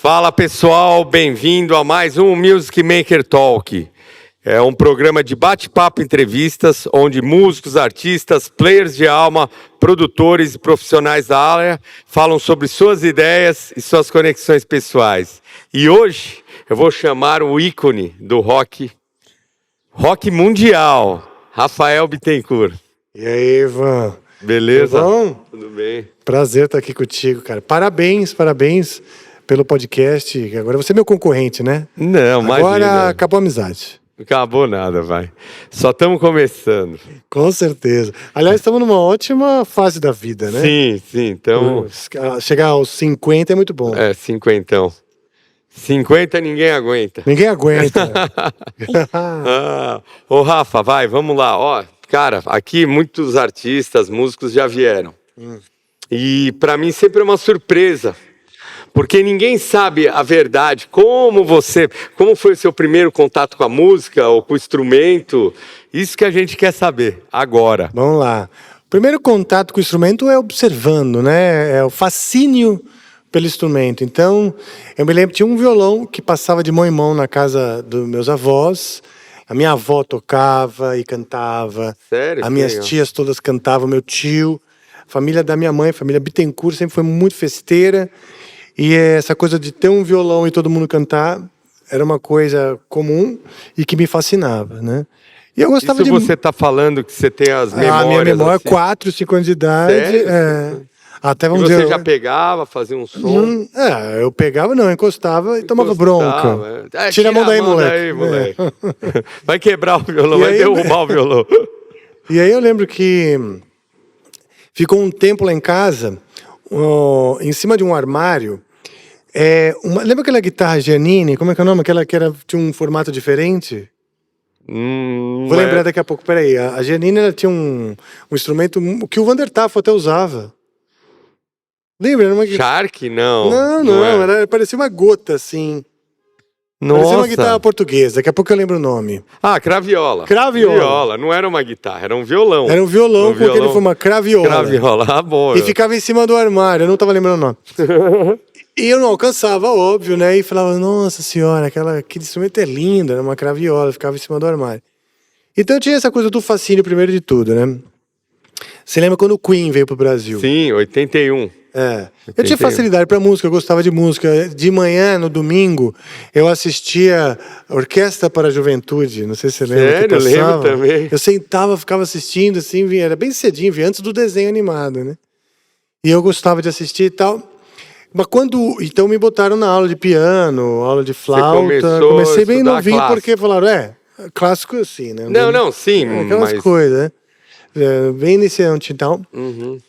Fala pessoal, bem-vindo a mais um Music Maker Talk. É um programa de bate-papo e entrevistas, onde músicos, artistas, players de alma, produtores e profissionais da área falam sobre suas ideias e suas conexões pessoais. E hoje eu vou chamar o ícone do rock mundial, Rafael Bittencourt. E aí, Ivan? Beleza? Tudo bom? Tudo bem. Prazer estar aqui contigo, cara. Parabéns pelo podcast. Agora você é meu concorrente, né? Não, imagina. Agora acabou a amizade. Não acabou nada, vai. Só estamos começando. Com certeza. Aliás, estamos numa ótima fase da vida, né? Sim. Então... Chegar aos 50 é muito bom. É, 50. 50 ninguém aguenta. Ninguém aguenta. Ô Rafa, vamos lá. Ó, cara, aqui muitos artistas, músicos já vieram. E para mim sempre é uma surpresa. Porque ninguém sabe a verdade, como foi o seu primeiro contato com a música ou com o instrumento. Isso que a gente quer saber agora. Vamos lá. O primeiro contato com o instrumento é observando, né? É o fascínio pelo instrumento. Então, eu me lembro, tinha um violão que passava de mão em mão na casa dos meus avós. A minha avó tocava e cantava. Sério? As minhas tias todas cantavam, meu tio. A família da minha mãe, a família Bittencourt, sempre foi muito festeira. E essa coisa de ter um violão e todo mundo cantar era uma coisa comum e que me fascinava, né? E eu gostava Isso você está falando que você tem as memórias? A minha memória assim? 4, 5 anos de idade. Sério? Até E vamos você dizer, já pegava, fazia um som? eu pegava, não, encostava e tomava bronca. Tira a mão daí, moleque. Vai quebrar o violão, vai derrubar o violão. E aí eu lembro que ficou um tempo lá em casa, em cima de um armário, lembra aquela guitarra Giannini? Como é que é o nome? Aquela que tinha um formato diferente? Vou lembrar daqui a pouco. Peraí, a Giannini ela tinha um instrumento que o Vandertafo até usava. Lembra? Era uma... Shark? Não. Não, parecia uma gota, assim. Nossa. Parecia uma guitarra portuguesa. Daqui a pouco eu lembro o nome. Ah, craviola. Craviola. Não era uma guitarra, era um violão. Era um violão com aquele formato, craviola. Craviola, boa. E ficava em cima do armário, eu não tava lembrando o nome. E eu não alcançava, óbvio, né? E falava, nossa senhora, aquele instrumento é lindo, era uma craviola, ficava em cima do armário. Então eu tinha essa coisa do fascínio primeiro de tudo, né? Você lembra quando o Queen veio pro Brasil? Sim, 81. Eu tinha facilidade para música, eu gostava de música. De manhã, no domingo, eu assistia Orquestra para a Juventude. Não sei se você lembra. Sério? Eu lembro também. Eu sentava, ficava assistindo, assim, era bem cedinho, antes do desenho animado, né? E eu gostava de assistir e tal. Mas então me botaram na aula de piano, aula de flauta. Comecei bem novinho, clássico. Porque falaram, clássico assim, né? Sim. Aquelas coisas, né? Bem iniciante e tal.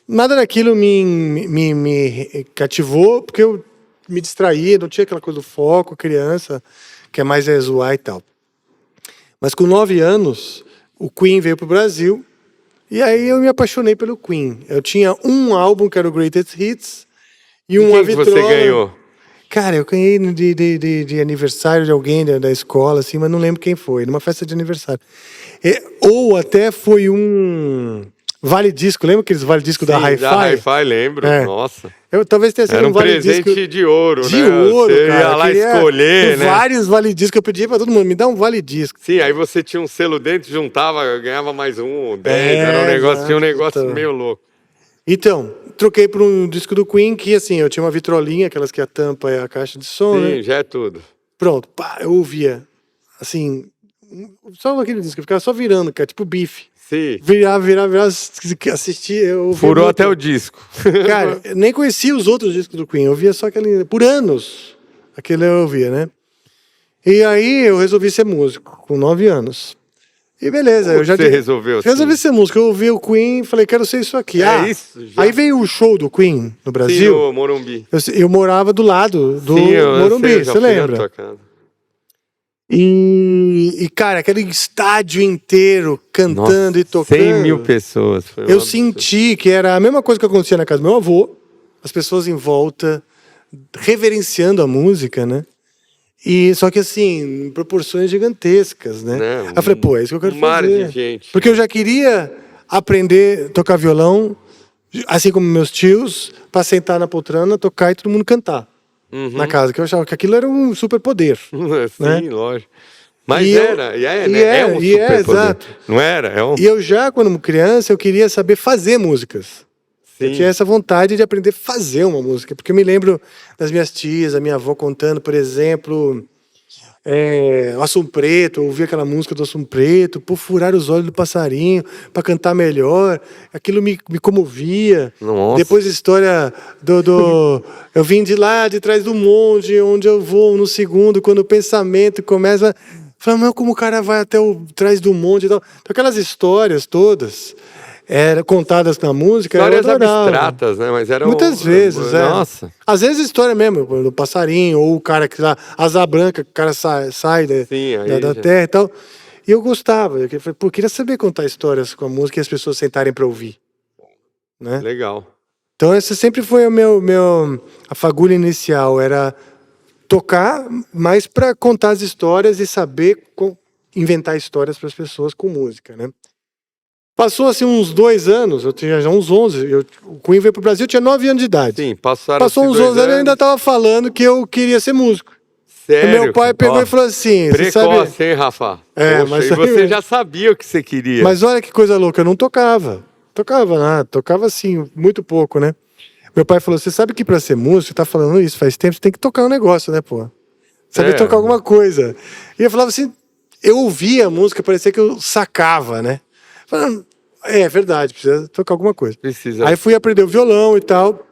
Nada daquilo me cativou, porque eu me distraía, não tinha aquela coisa do foco, criança, que é mais zoar e tal. Mas com 9 anos, o Queen veio pro Brasil, e aí eu me apaixonei pelo Queen. Eu tinha um álbum que era o Greatest Hits, e uma vitrola. Você ganhou? Cara, eu ganhei de aniversário de alguém da escola, assim, mas não lembro quem foi, numa festa de aniversário. Ou até foi um Vale Disco, lembra aqueles Vale Disco da Hi-Fi? Da Hi-Fi, lembro, nossa. Talvez tenha sido era um Vale Disco... Era um presente de ouro, né? De ouro, você cara. Ia lá escolher, né? Vários Vale Disco, eu pedia pra todo mundo, me dá um Vale Disco. Sim, aí você tinha um selo dentro, juntava, ganhava mais 10, era um negócio, tinha um negócio meio louco. Então, troquei por um disco do Queen, que assim, eu tinha uma vitrolinha, aquelas que a tampa é a caixa de som, né? Sim, já é tudo. Pronto, eu ouvia, assim, só aquele disco, eu ficava só virando, cara, tipo bife. Sim. Virar, assistir, eu ouvia. Furou até o disco. Cara, eu nem conhecia os outros discos do Queen, eu ouvia só aquele, por anos, aquele eu ouvia, né? E aí eu resolvi ser músico, com 9 anos. E beleza, Como você resolveu assim? Resolvi ser músico, eu ouvi o Queen e falei, quero ser isso aqui. Isso já. Aí veio o show do Queen no Brasil. Sim, no Morumbi. Eu morava do lado do Morumbi, você lembra? E, cara, aquele estádio inteiro cantando e tocando. 100 mil pessoas. Eu senti que era a mesma coisa que acontecia na casa do meu avô, as pessoas em volta, reverenciando a música, né? E só que assim, em proporções gigantescas, né? Não, aí eu falei, é isso que eu quero fazer. Mar de gente. Porque eu já queria aprender a tocar violão, assim como meus tios, para sentar na poltrona, tocar e todo mundo cantar. na casa, que eu achava que aquilo era um superpoder. Sim, lógico. Mas E é um superpoder. Exato. Não era? E eu já, quando criança, eu queria saber fazer músicas. Sim. Eu tinha essa vontade de aprender a fazer uma música. Porque eu me lembro das minhas tias, a minha avó contando, por exemplo, Assum Preto, eu ouvia aquela música do Assum Preto, por furar os olhos do passarinho, para cantar melhor. Aquilo me comovia. Nossa. Depois a história eu vim de lá, de trás do monte, onde eu vou no segundo, quando o pensamento começa... Falei, mas como o cara vai até trás do monte e tal. Então, aquelas histórias todas eram contadas na música. Histórias abstratas, né? Mas eram... Muitas vezes, Nossa. Às vezes história mesmo, do passarinho, ou o cara que lá, asa branca, que o cara sai da terra e tal. E eu gostava. Eu queria saber contar histórias com a música e as pessoas sentarem para ouvir. Né? Legal. Então, essa sempre foi a fagulha inicial, era tocar, mas para contar as histórias e saber inventar histórias para as pessoas com música, né? Passou assim uns 2 anos, eu tinha já uns 11, o Queen veio pro Brasil, eu tinha 9 anos de idade. Sim, passou uns 11 anos, eu ainda estava falando que eu queria ser músico. Sério? E meu pai pegou e falou assim... Precoce, hein, Rafa? Poxa, mas e você já sabia o que você queria. Mas olha que coisa louca, eu não tocava. Tocava nada, tocava assim, muito pouco, né? Meu pai falou, você sabe que pra ser músico, você tá falando isso faz tempo, você tem que tocar um negócio, né, pô? Saber tocar alguma coisa. E eu falava assim, eu ouvia a música, parecia que eu sacava, né? Falando, é verdade, precisa tocar alguma coisa. Precisa. Aí fui aprender o violão e tal.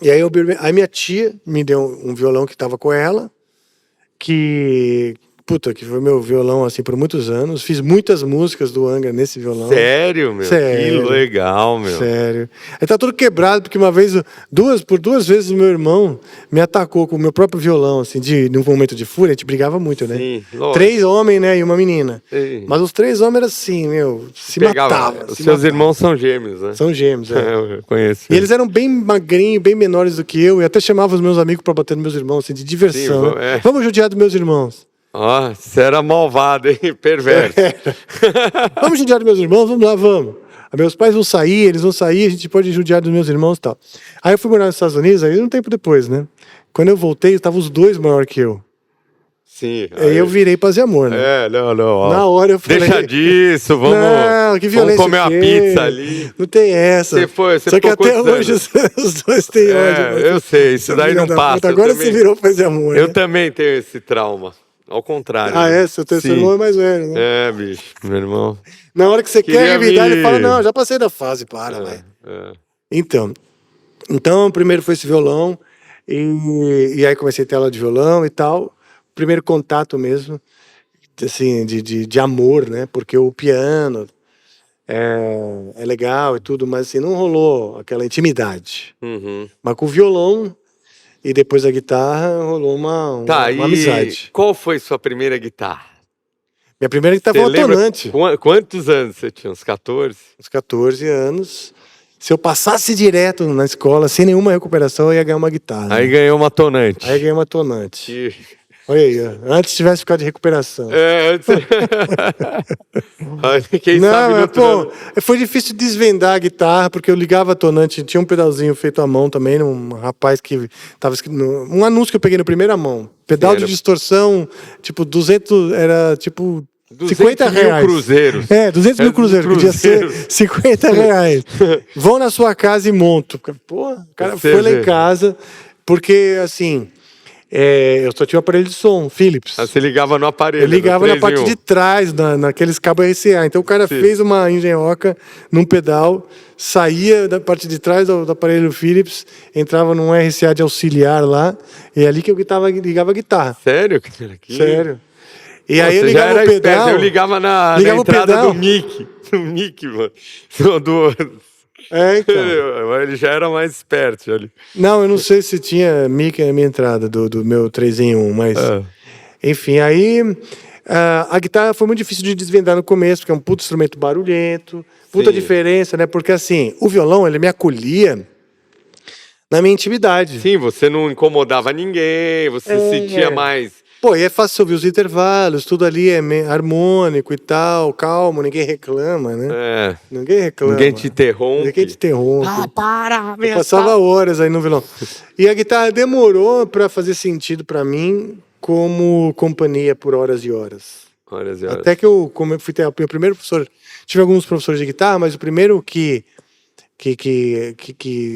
E aí minha tia me deu um violão que tava com ela, que foi meu violão, assim, por muitos anos. Fiz muitas músicas do Angra nesse violão. Sério, meu? Sério. Que legal, meu. Sério. Ele tá todo quebrado, porque uma vez, por duas vezes, o meu irmão me atacou com o meu próprio violão, assim, num momento de fúria, a gente brigava muito, né? Sim, lógico. 3 homens, né, e uma menina. Sim. Mas os 3 homens eram assim, se matavam. Os seus irmãos são gêmeos, né? São gêmeos, Eu conheço. E eles eram bem magrinhos, bem menores do que eu, e até chamava os meus amigos pra bater nos meus irmãos, assim, de diversão. Sim, Vamos judiar dos meus irmãos. Ó, você era malvado, hein? Perverso. Vamos judiar dos meus irmãos? Vamos lá, vamos. Meus pais vão sair, eles vão sair, a gente pode judiar dos meus irmãos e tal. Aí eu fui morar nos Estados Unidos, aí um tempo depois, né? Quando eu voltei, estavam os 2 maior que eu. Sim. Aí eu virei paz e amor, né? Não. Ó. Na hora eu falei... Deixa disso, vamos comer uma pizza ali. Não tem essa. Você Só que até hoje os 2 têm ódio. Eu sei, isso daí não passa. Agora você virou paz e amor, Eu né? também tenho esse trauma. Ao contrário. Seu terceiro irmão é mais velho, né? Bicho, meu irmão. Na hora que você quer revidar, ele fala, não, já passei da fase, vai. Então, primeiro foi esse violão, e aí comecei a ter aula de violão e tal. Primeiro contato mesmo, assim, de amor, né? Porque o piano é legal e tudo, mas assim, não rolou aquela intimidade. Uhum. Mas com o violão e depois a guitarra rolou uma amizade. Qual foi sua primeira guitarra? Minha primeira guitarra foi uma tonante. Quantos anos você tinha? Uns 14? Uns 14 anos. Se eu passasse direto na escola, sem nenhuma recuperação, eu ia ganhar uma guitarra. Aí ganhou uma tonante. Aí ganhei uma tonante. Olha aí, antes tivesse ficado de recuperação. Antes. Quem sabe foi difícil desvendar a guitarra, porque eu ligava a tonante, tinha um pedalzinho feito à mão também, um rapaz que estava escrito, um anúncio que eu peguei na primeira mão. Pedal de distorção, tipo, 200, era tipo... 50 reais. 200 mil cruzeiros, podia ser 50 reais. Vão na sua casa e monto. Pô, o cara foi lá em casa, porque assim... eu só tinha um aparelho de som, Philips. Você ligava no aparelho. Eu ligava na parte de trás, naqueles cabos RCA. Então o cara fez uma engenhoca num pedal, saía da parte de trás do aparelho Philips, entrava num RCA de auxiliar lá, e é ali que eu ligava a guitarra. Sério? Sério. E aí eu ligava o pedal. Eu ligava na entrada do mic. Do mic, mano. Então. Ele já era mais esperto ali. Não, eu não sei se tinha mic na minha entrada do meu 3 em 1, mas... Enfim, aí... a guitarra foi muito difícil de desvendar no começo, porque é um puto instrumento barulhento, puta diferença, né? Porque assim, o violão, ele me acolhia na minha intimidade. Sim, você não incomodava ninguém, você se sentia mais Pô, e é fácil ouvir os intervalos, tudo ali é harmônico e tal, calmo, ninguém reclama, né? É. Ninguém reclama. Ninguém te interrompe. Ninguém te interrompe. Para, Eu passava horas aí no violão. E a guitarra demorou para fazer sentido para mim como companhia por horas e horas. Horas e horas. Até que como eu fui ter o meu primeiro professor, tive alguns professores de guitarra, mas o primeiro que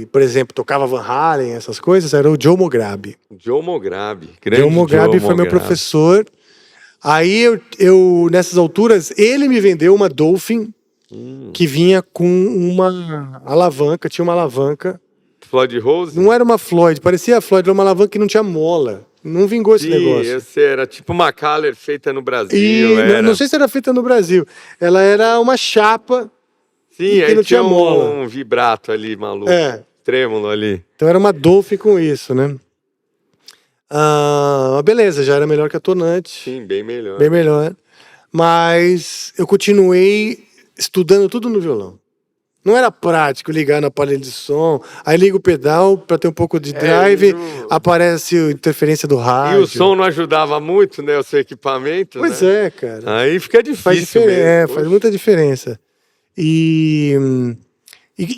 por exemplo, tocava Van Halen, essas coisas, era o Joe Mograbi. Joe Mograbi, grande Joe Mograbi foi meu professor. Aí eu, nessas alturas, ele me vendeu uma Dolphin que vinha com uma alavanca, tinha uma alavanca. Floyd Rose? Não era uma Floyd, parecia a Floyd, era uma alavanca que não tinha mola. Não vingou esse negócio. Esse era tipo uma Kahler feita no Brasil. E não sei se era feita no Brasil. Ela era uma chapa. Sim, aí tinha um vibrato ali, maluco. Trêmulo ali. Então era uma Dolphin com isso, né? Beleza, já era melhor que a tonante. Sim, bem melhor. Bem melhor. Mas eu continuei estudando tudo no violão. Não era prático ligar no aparelho de som, aí liga o pedal para ter um pouco de drive, aparece a interferência do rádio. E o som não ajudava muito, né, o seu equipamento, Pois né? É, cara. Aí fica difícil mesmo. Faz muita diferença. E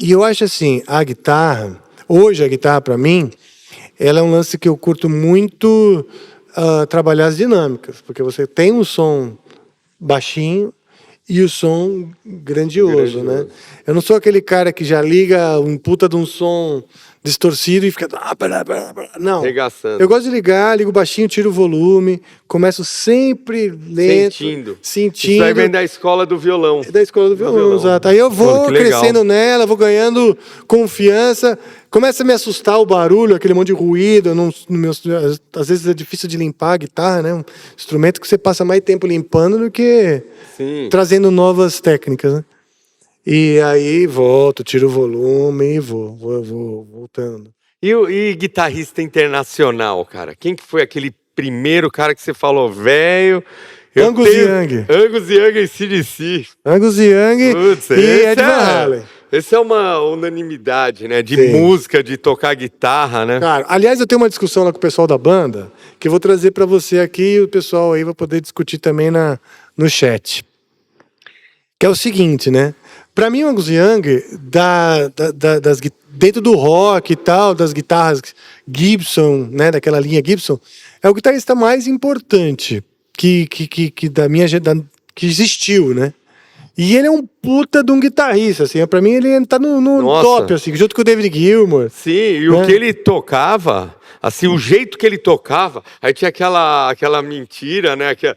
eu acho assim, hoje a guitarra para mim, ela é um lance que eu curto muito trabalhar as dinâmicas, porque você tem um som baixinho e o som grandioso, né? Eu não sou aquele cara que já liga um puta de um som distorcido e fica... Não. Regaçando. Eu gosto de ligo baixinho, tiro o volume, começo sempre lento. Sentindo. Isso aí vem da escola do violão. Da escola do violão, exato. Aí eu vou crescendo nela, vou ganhando confiança, começa a me assustar o barulho, aquele monte de ruído. Às vezes é difícil de limpar a guitarra, né? Um instrumento que você passa mais tempo limpando do que trazendo novas técnicas, né? E aí tiro o volume e vou voltando. E guitarrista internacional, cara? Quem que foi aquele primeiro cara que você falou, velho? Angus Young. Angus Young e CDC. Angus Young e Ed Van Halen. Essa é uma unanimidade, né? De música, de tocar guitarra, né? Cara, aliás, eu tenho uma discussão lá com o pessoal da banda que eu vou trazer para você aqui e o pessoal aí vai poder discutir também no chat. Que é o seguinte, né? Para mim, o Angus Young, dentro do rock e tal, das guitarras Gibson, né, daquela linha Gibson, é o guitarrista mais importante que existiu, né? E ele é um puta de um guitarrista, assim, pra mim ele tá no top, assim, junto com o David Gilmour. Sim, e o que ele tocava, assim, o jeito que ele tocava, aí tinha aquela mentira, né, que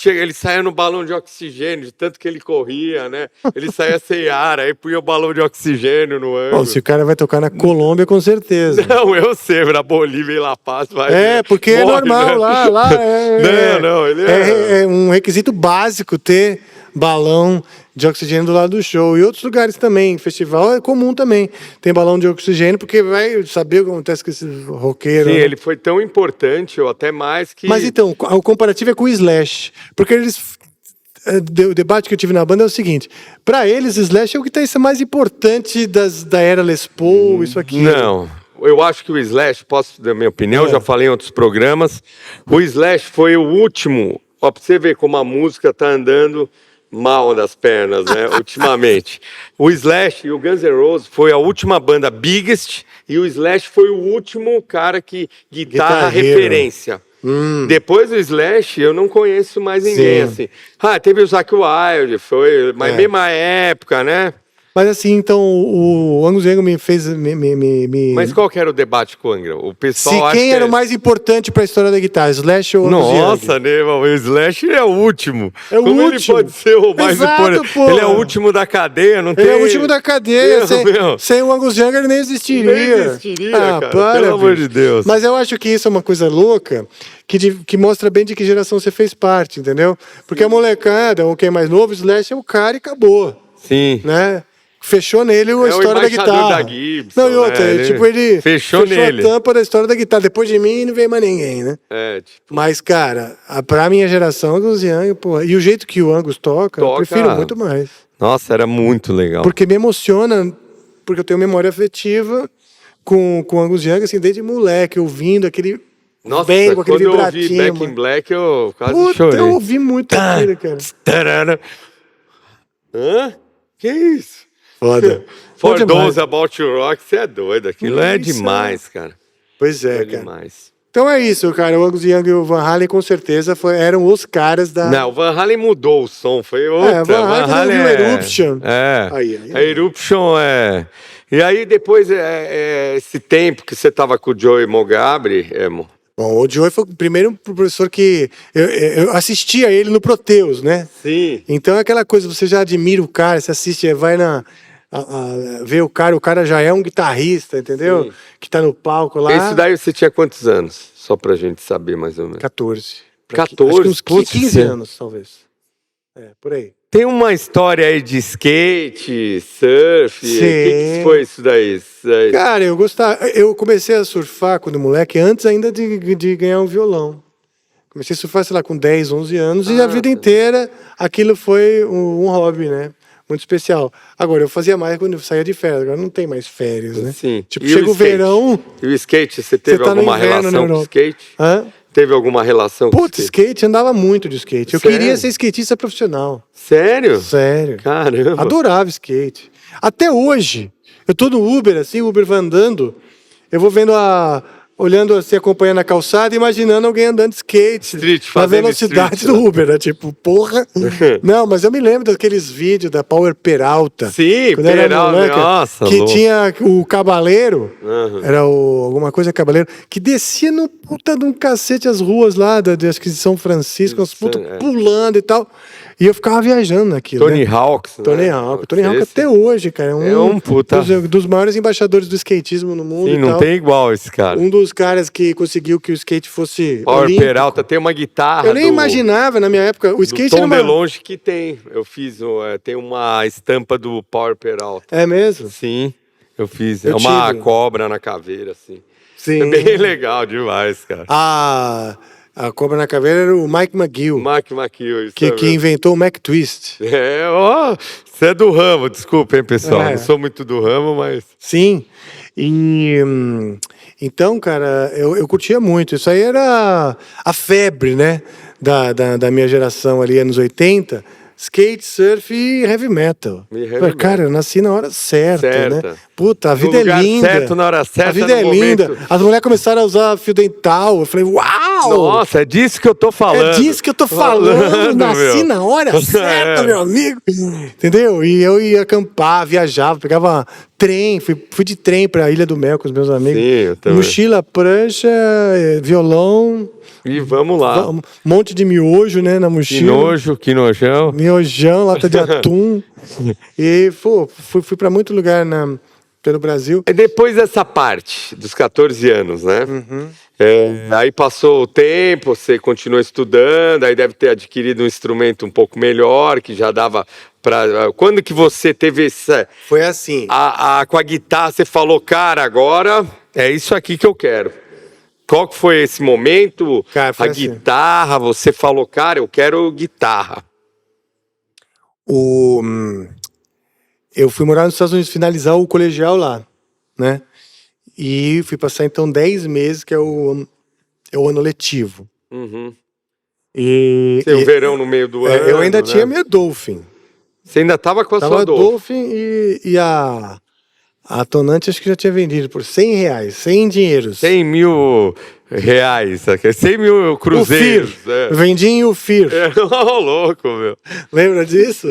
ele saía no balão de oxigênio, de tanto que ele corria, né, ele saía sem ar, aí punha o balão de oxigênio no ângulo. Se o cara vai tocar na Colômbia, com certeza. Não, eu sei, na Bolívia e La Paz vai... porque morre, é normal, né? lá é um requisito básico ter balão de oxigênio do lado do show. E outros lugares também, festival é comum também. Tem balão de oxigênio, porque vai saber o que acontece com esse roqueiro. Sim, ele foi tão importante, ou até mais que... Mas então, o comparativo é com o Slash. Porque o debate que eu tive na banda é o seguinte: para eles, o Slash é o guitarrista mais importante da era Les Paul, isso aqui. Não. Eu acho que o Slash, posso dar minha opinião, já falei em outros programas, o Slash foi o último, pra você ver como a música tá andando mal das pernas, né, ultimamente. O Slash e o Guns N' Roses foi a última banda biggest e o Slash foi o último cara que guitarra referência. Depois do Slash, eu não conheço mais ninguém, assim. Teve o Zakk Wylde, mas mesma época, né? Mas assim, então, o Angus Young me fez... Mas qual que era o debate com o Angra? O pessoal quem era o mais importante para a história da guitarra, Slash ou Angus Young? Nossa, né, o Slash é o último. É o Como último. Ele pode ser o mais importante? Ele é o último da cadeia, não tem... Ele é o último da cadeia. Sem o Angus Young ele nem existiria. Nem existiria, cara. Pelo amor de Deus. Mas eu acho que isso é uma coisa louca que mostra bem de que geração você fez parte, entendeu? Porque a molecada, ou quem é mais novo, o Slash é o cara e acabou. Sim. Né? Fechou nele a história da guitarra. Da Gibson, não, e outra, ele fechou nele. A tampa da história da guitarra. Depois de mim não veio mais ninguém, né? Mas, cara, pra minha geração, Angus Young, porra, e o jeito que o Angus toca, eu prefiro muito mais. Nossa, era muito legal. Porque me emociona, porque eu tenho memória afetiva com o Angus Young, assim, desde moleque, ouvindo aquele Nossa, bem com aquele quando eu ouvi vibratinho, Back in mano. Black, eu quase Puta, chorei. eu ouvi muito aquilo, cara. Tarara. Hã? Que isso? Foda. For Bom demais. those about you rock, você é doido. Aquilo é Isso, demais, cara. Pois é, É cara. demais. Então é isso, cara. O Angus Young e o Van Halen com certeza eram os caras da... Não, o Van Halen mudou o som, foi outra. Van Halen, quando eu vi o Eruption. É. Aí, A Eruption é... E aí depois, esse tempo que você tava com o Joey Mogabri, Emo... Bom, o Joey foi o primeiro professor que... Eu assistia ele no Proteus, né? Sim. Então é aquela coisa, você já admira o cara, você assiste, vai ver o cara já é um guitarrista, entendeu? Sim. Que tá no palco lá. Isso daí você tinha quantos anos? Só pra gente saber mais ou menos. 14. 14? Acho que uns Putz, 15 anos, talvez. É, por aí. Tem uma história aí de skate, surf. Sim. O que foi isso daí? Cara, eu comecei a surfar quando moleque, antes ainda de ganhar um violão. Comecei a surfar, sei lá, com 10, 11 anos, e a vida inteira aquilo foi um hobby, né? Muito especial. Agora, eu fazia mais quando eu saía de férias, agora não tem mais férias, né? Sim. Tipo, E chega o skate? verão... E o skate, você teve tá no alguma inverno, relação com o skate? Hã? Teve alguma relação com o Putz, skate? skate, andava muito de skate. Eu Sério? queria ser skatista profissional. Sério? Sério. Caramba. Adorava skate. Até hoje, eu tô no Uber, assim, o Uber vai andando, eu vou vendo olhando assim, acompanhando a calçada, imaginando alguém andando de skate. Street, na fazendo velocidade street, do né? Uber, né? Tipo, porra. Não, mas eu me lembro daqueles vídeos da Power Peralta. Sim, quando eu era Peralta, moleque, nossa, que louco. tinha o Cabaleiro, Uhum. era alguma coisa Cabaleiro, que descia no puta de um cacete as ruas lá, acho que de São Francisco, uns putos É. pulando e tal. E eu ficava viajando naquilo. Tony né? Hawks. né? Tony Hawk. Tony Hawk Esse- até hoje, cara. É um puta. dos maiores embaixadores do skatismo no mundo. Sim, e não tal. tem igual esse cara. Um dos caras que conseguiu que o skate fosse. Power olímpico. Peralta tem uma guitarra. Eu nem imaginava na minha época. O Do skate Tom era uma... DeLonge que tem. Eu fiz, tem uma estampa do Power Peralta. É mesmo? Sim, eu fiz. Eu É uma tive. cobra na caveira, assim. Sim. É bem legal demais, cara. A Cobra na Caveira era o Mike McGill, Mark McKeown, isso que é inventou o Mac Twist. É, ó, você é do ramo, desculpa, hein, pessoal. É. Não sou muito do ramo, mas. Sim. E então, cara, eu curtia muito. Isso aí era a febre, né? Da minha geração ali, anos 80. Skate, surf e heavy metal. E heavy Falei, cara, metal. eu nasci na hora certa, Certa. né? Puta, a No vida lugar é linda. certo, na hora certa, A vida no é linda. momento. As mulheres começaram a usar fio dental. Eu falei, uau! Nossa, é disso que eu tô falando. É disso que eu tô falando, nasci meu. na hora certa, É. meu amigo. Entendeu? E eu ia acampar, viajava, pegava trem, fui de trem pra Ilha do Mel com os meus amigos. Sim, eu também. Mochila, prancha, violão, E vamos lá. um monte de miojo, né, na Que mochila. nojo, que nojão. Miojão, lata de atum. E fui pra muito lugar pelo Brasil. E depois dessa parte, dos 14 anos, né? Aí passou o tempo, você continuou estudando, aí deve ter adquirido um instrumento um pouco melhor, que já dava para. Quando que você teve essa. Foi assim. Com a guitarra, você falou, cara, agora é isso aqui que eu quero. Qual que foi esse momento? Cara, foi a assim. guitarra, você falou, cara, eu quero guitarra. Eu fui morar nos Estados Unidos, finalizar o colegial lá, né? E fui passar, então, 10 meses, que é o ano letivo. Uhum. E O verão no meio do ano. eu ainda né? tinha minha Dolphin. Você ainda tava com a Tava sua a Dolphin. Dolphin e a Tonante acho que já tinha vendido por R$100, 100 dinheiros. 100 mil reais, sabe? 100 mil O cruzeiros. Fir. Vendi em Ufir. Ô, louco, meu. Lembra disso?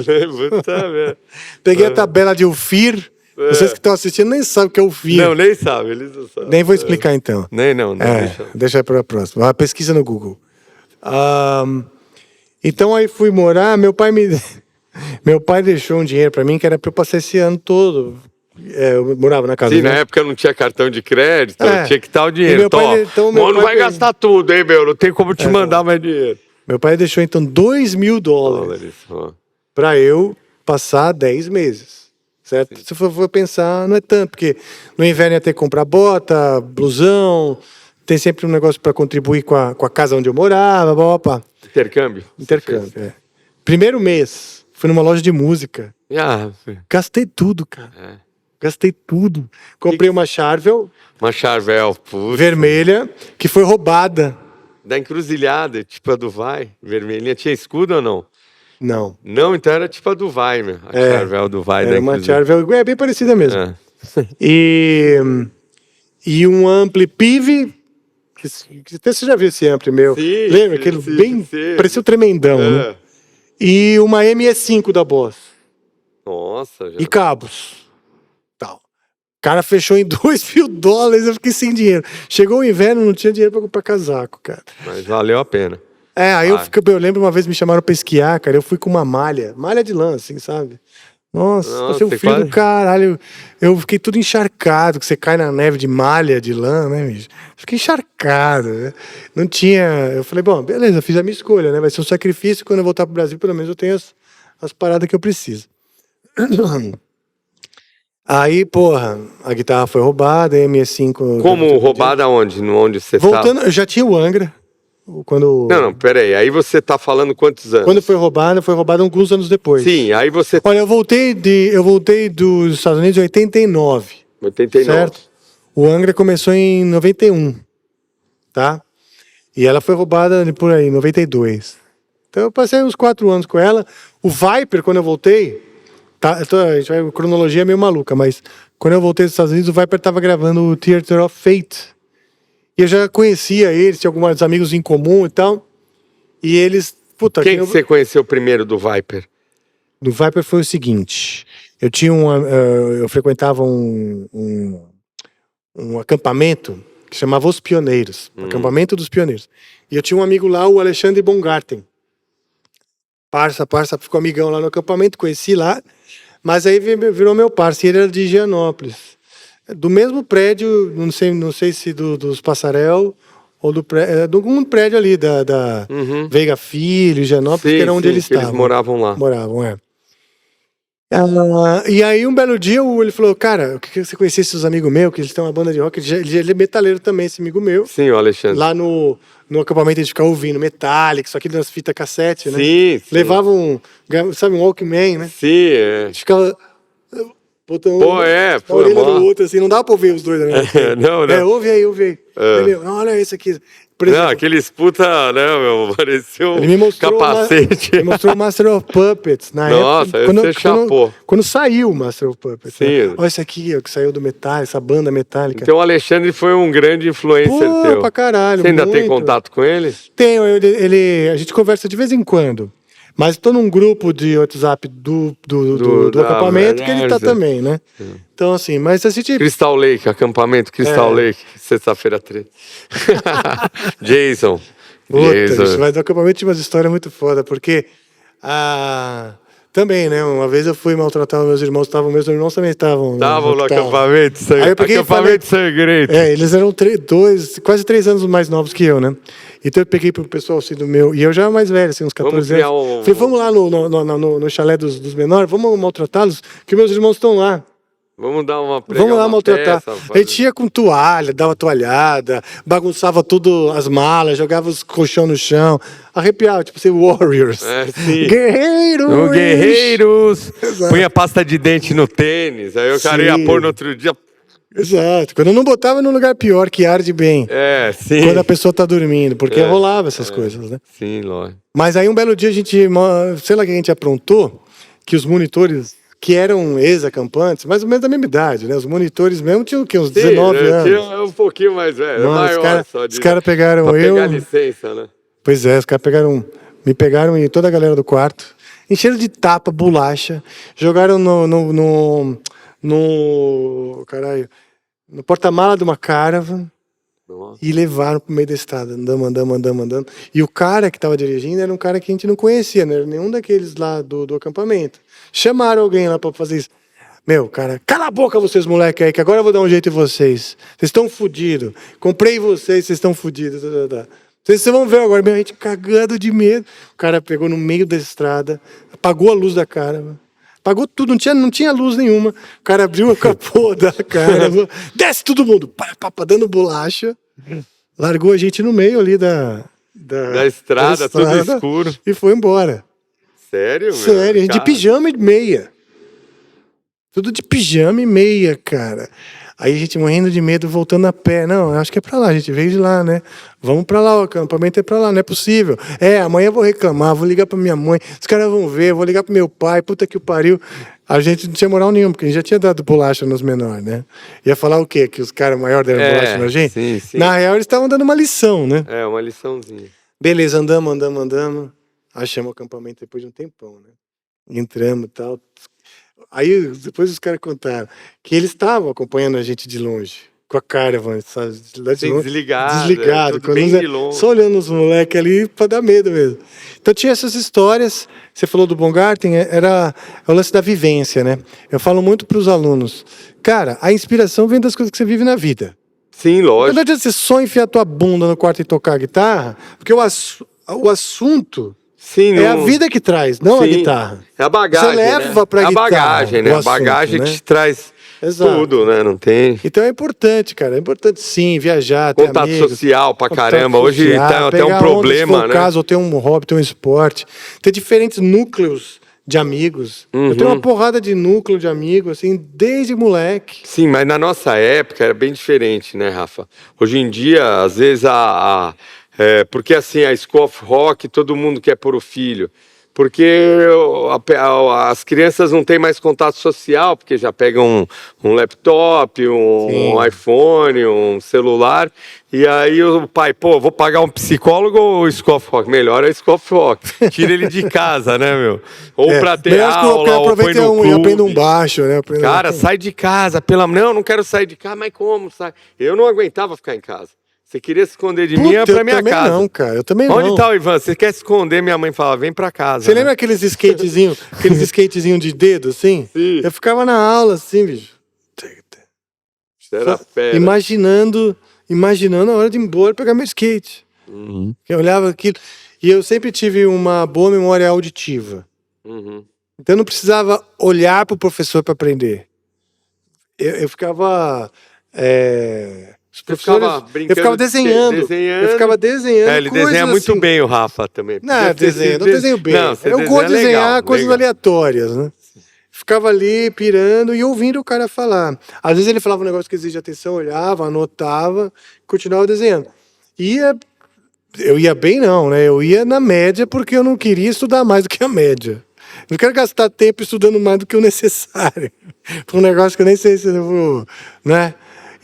Puta merda. Peguei a tabela de Ufir. Vocês que estão assistindo nem sabem o que é Ufir. Não, nem sabe, eles não sabem. Nem vou explicar, então. Nem não, Deixa para a próxima. Vai, pesquisa no Google. Então aí fui morar, meu pai deixou um dinheiro para mim que era para eu passar esse ano todo. Eu morava na casa Sim, dele. na época não tinha cartão de crédito, É. tinha que estar o E dinheiro. meu pai- então, meu Mano, não pai vai fez- gastar tudo, hein, meu? Não tem como te mandar mais dinheiro. Meu pai deixou então $2.000 Dólares, ó. para eu passar 10 meses. Certo? Se for pensar, não é tanto, porque no inverno ia ter que comprar bota, blusão, tem sempre um negócio para contribuir com a casa onde eu morava, blá, blá, blá. Intercâmbio? Intercâmbio. É. Primeiro mês, fui numa loja de música. Ah, Gastei tudo, cara. Gastei tudo. Comprei uma Charvel. Uma Charvel, puta. Vermelha, que foi roubada. Da encruzilhada, tipo a do Vai. Vermelhinha. Tinha escudo ou não? Não. Não, então era tipo a do Vai, meu. A Charvel do Vai. Era uma Charvel, bem parecida mesmo. É. E um ampli PIV, que até você já viu esse ampli meu. Sim, Lembra? Aquele bem, parecia um tremendão, né? E uma ME5 da Boss. Nossa. Já... E cabos. Tal. O cara fechou em $2.000, eu fiquei sem dinheiro. Chegou o inverno, não tinha dinheiro pra comprar casaco, cara. Mas valeu a pena. Aí eu lembro uma vez me chamaram pra esquiar, cara, eu fui com uma malha de lã, assim, sabe? Nossa, passei um frio do caralho. Eu fiquei tudo encharcado, que você cai na neve de malha de lã, né, bicho? Fiquei encharcado, né? Não tinha... Eu falei, bom, beleza, eu fiz a minha escolha, né? Vai ser um sacrifício, quando eu voltar pro Brasil, pelo menos eu tenho as paradas que eu preciso. Aí, porra, a guitarra foi roubada, a ME5... Como roubada onde? Onde você Voltando, eu já tinha o Angra. Quando... Não, peraí. Aí você tá falando quantos anos? Quando foi roubada alguns anos depois. Sim, aí você... Olha, eu voltei dos Estados Unidos em 89. 89. Certo? O Angra começou em 91. Tá? E ela foi roubada por aí, em 92. Então eu passei uns 4 anos com ela. O Viper, quando eu voltei... Tá, a cronologia é meio maluca, mas... Quando eu voltei dos Estados Unidos, o Viper tava gravando o Theater of Fate. E eu já conhecia eles, tinha alguns amigos em comum e tal. E eles... Puta, quem que você conheceu primeiro do Viper? Do Viper foi o seguinte. Eu tinha eu frequentava um acampamento que chamava Os Pioneiros. Acampamento dos Pioneiros. E eu tinha um amigo lá, o Alexandre Bongarten. Parça, ficou amigão lá no acampamento, conheci lá. Mas aí virou meu parça, e ele era de Higienópolis. Do mesmo prédio, não sei se dos Passarel, ou de algum prédio ali, da Veiga Filho, Higienópolis, que era onde eles estavam. Eles moravam lá. Moravam. E aí, um belo dia, ele falou, cara, eu queria que você conhecesse seus amigos meus, que eles têm uma banda de rock, ele é metaleiro também, esse amigo meu. Sim, o Alexandre. Lá no acampamento a gente ficava ouvindo Metallica, só que nas fitas cassete, né? Sim. Levavam, sabe, um Walkman, né? Sim, A gente ficava... Pô, a orelha do outro, assim, não dá pra ouvir os dois, né? Não. Ouve aí. Não, olha isso aqui. Não, aqueles puta, né, meu, pareceu ele me mostrou capacete. Ele mostrou o Master of Puppets na Nossa, época. Você chapou. Quando saiu o Master of Puppets. Sim. Né? Olha isso aqui, que saiu do metal, essa banda metálica. Então o Alexandre foi um grande influencer teu. Pra caralho. Você ainda tem contato com ele? Tenho, a gente conversa de vez em quando. Mas estou num grupo de WhatsApp do acampamento que ele tá também, né? Então, assim, mas a gente... Crystal Lake, acampamento Crystal Lake, sexta-feira 13. Jason. Mas do acampamento tinha umas histórias muito foda, porque... Também, né? Uma vez eu fui maltratar meus irmãos, meus irmãos também estavam... Estavam no acampamento, acampamento segredo. Eles eram quase 3 anos mais novos que eu, né? Então eu peguei pro pessoal assim do meu... E eu já mais velho, assim, uns 14 anos. Falei, vamos lá no chalé dos menores, vamos maltratá-los, que meus irmãos estão lá. Vamos dar uma Vamos lá maltratar. A gente ia com toalha, dava toalhada, bagunçava tudo, as malas, jogava os colchão no chão, arrepiava, tipo assim, Warriors. Sim. Guerreiros! Punha pasta de dente no tênis, aí o cara ia pôr no outro dia. Exato. Quando eu não botava num lugar pior, que arde bem. Sim. Quando a pessoa tá dormindo, porque rolava essas coisas, né? Sim, lógico. Mas aí um belo dia a gente, sei lá o que a gente aprontou, que os monitores... que eram ex-acampantes, mais ou menos da mesma idade, né? Os monitores mesmo tinham o quê? Uns 19 anos. Tinha um pouquinho mais velho, maior só. Os caras pegaram pra pegar licença, né? Pois é, os caras me pegaram e toda a galera do quarto, encheram de tapa, bolacha, jogaram no porta-mala de uma Caravan. Nossa. E levaram pro meio da estrada, andando. E o cara que tava dirigindo era um cara que a gente não conhecia, não era nenhum daqueles lá do acampamento. Chamaram alguém lá pra fazer isso. Meu, cara, cala a boca vocês, moleque aí, que agora eu vou dar um jeito em vocês. Vocês estão fodidos. Comprei vocês estão fodidos. Vocês vão ver agora, meu, a gente cagando de medo. O cara pegou no meio da estrada, apagou a luz da cara, apagou tudo, não tinha luz nenhuma. O cara abriu a capô da cara, desce todo mundo, dando bolacha. Largou a gente no meio ali da estrada, tudo escuro. E foi embora. Sério, meu? Sério, de pijama e meia. Tudo de pijama e meia, cara. Aí a gente morrendo de medo, voltando a pé. Não, acho que é pra lá, a gente veio de lá, né? Vamos pra lá, o acampamento é pra lá, não é possível. Amanhã eu vou reclamar, vou ligar pra minha mãe, os caras vão ver, vou ligar pro meu pai, puta que o pariu. A gente não tinha moral nenhuma, porque a gente já tinha dado bolacha nos menores, né? Ia falar o quê? Que os caras maiores deram bolacha na gente? Sim, sim. Na real, eles estavam dando uma lição, né? Uma liçãozinha. Beleza, andamos. Achamos o acampamento depois de um tempão, né? Entramos e tal. Aí depois os caras contaram que eles estavam acompanhando a gente de longe, com a caravan, sabe? Lá de longe, desligado, tudo bem de longe. só olhando os moleques ali pra dar medo mesmo. Então tinha essas histórias. Você falou do Baumgarten, era o lance da vivência, né? Eu falo muito pros alunos. Cara, a inspiração vem das coisas que você vive na vida. Sim, lógico. Não adianta você só enfiar tua bunda no quarto e tocar a guitarra, porque o assunto... Sim, é a vida que traz, não a guitarra. É a bagagem, você leva pra guitarra. A bagagem, né? O A bagagem assunto, que né? te traz tudo, né? Não tem... Então é importante, cara. É importante sim, viajar, ter Contato amigos, social pra caramba. Hoje social, tem até pegar um problema, onda, se for né? o caso, ou ter um hobby, ter um esporte. Ter diferentes núcleos de amigos. Eu tenho uma porrada de núcleo de amigos, assim, desde moleque. Sim, mas na nossa época era bem diferente, né, Rafa? Hoje em dia, às vezes, porque assim, a School of Rock, todo mundo quer pôr o filho. Porque as crianças não têm mais contato social, porque já pegam um laptop, um iPhone, um celular. E aí o pai, vou pagar um psicólogo ou School of Rock? Melhor é School of Rock. Tira ele de casa, né, meu? Ou pra ter aula, ou põe no clube. Eu aprendo um baixo, né? Cara, sai de casa. Não quero sair de casa, mas como? Sai? Eu não aguentava ficar em casa. Você queria se esconder de mim, é pra minha casa. Não, cara, eu também não. Onde tá o Ivan? Você quer se esconder? Minha mãe fala, vem pra casa. Você lembra aqueles skatezinhos de dedo, assim? Sim. Eu ficava na aula, assim, bicho. Você era fera. Imaginando a hora de ir embora pegar meu skate. Eu olhava aquilo. E eu sempre tive uma boa memória auditiva. Então eu não precisava olhar pro professor para aprender. Eu ficava... eu ficava desenhando. Eu ficava desenhando. Ele desenha muito bem, o Rafa também. Não, desenho bem. Eu gosto de desenhar coisas aleatórias, né? Ficava ali pirando e ouvindo o cara falar. Às vezes ele falava um negócio que exige atenção, olhava, anotava, continuava desenhando. Eu ia bem não, né? Eu ia na média porque eu não queria estudar mais do que a média. Não quero gastar tempo estudando mais do que o necessário. Por um negócio que eu nem sei se eu vou, né?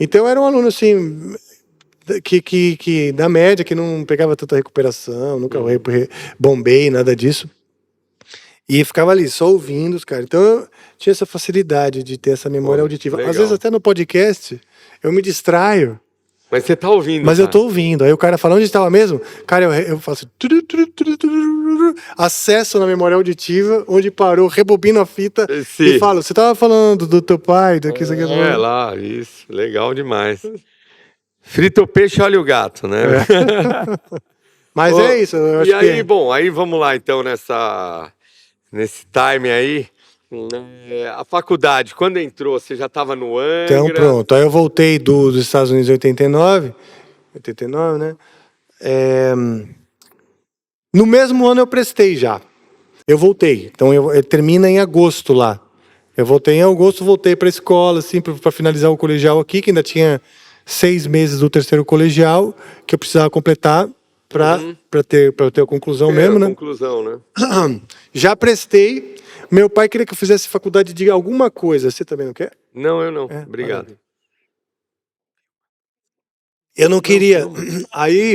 Então eu era um aluno assim, que na média, que não pegava tanta recuperação, nunca bombei, nada disso. E ficava ali, só ouvindo os caras. Então eu tinha essa facilidade de ter essa memória auditiva. Legal. Às vezes até no podcast, eu me distraio. Mas você tá ouvindo. Mas eu tô ouvindo. Aí o cara fala, onde estava mesmo? Cara, eu faço... acesso na memória auditiva, onde parou, rebobino a fita e falo, você tava falando do teu pai, daqui, isso aqui. Lá, isso. Legal demais. Frita o peixe, olha o gato, né? Mas é isso, eu acho aí, bom, aí vamos lá, então, nesse time aí. A faculdade, quando entrou, você já estava no Angra? Então, pronto. Aí eu voltei dos Estados Unidos em 89, né? No mesmo ano eu prestei já. Eu voltei. Então, termina em agosto lá. Eu voltei em agosto, voltei para a escola, assim, para finalizar o colegial aqui, que ainda tinha 6 meses do terceiro colegial, que eu precisava completar para ter a conclusão mesmo, né? Conclusão, né? Já prestei. Meu pai queria que eu fizesse faculdade de alguma coisa. Você também não quer? Não, eu não. Obrigado. Eu não queria. Aí,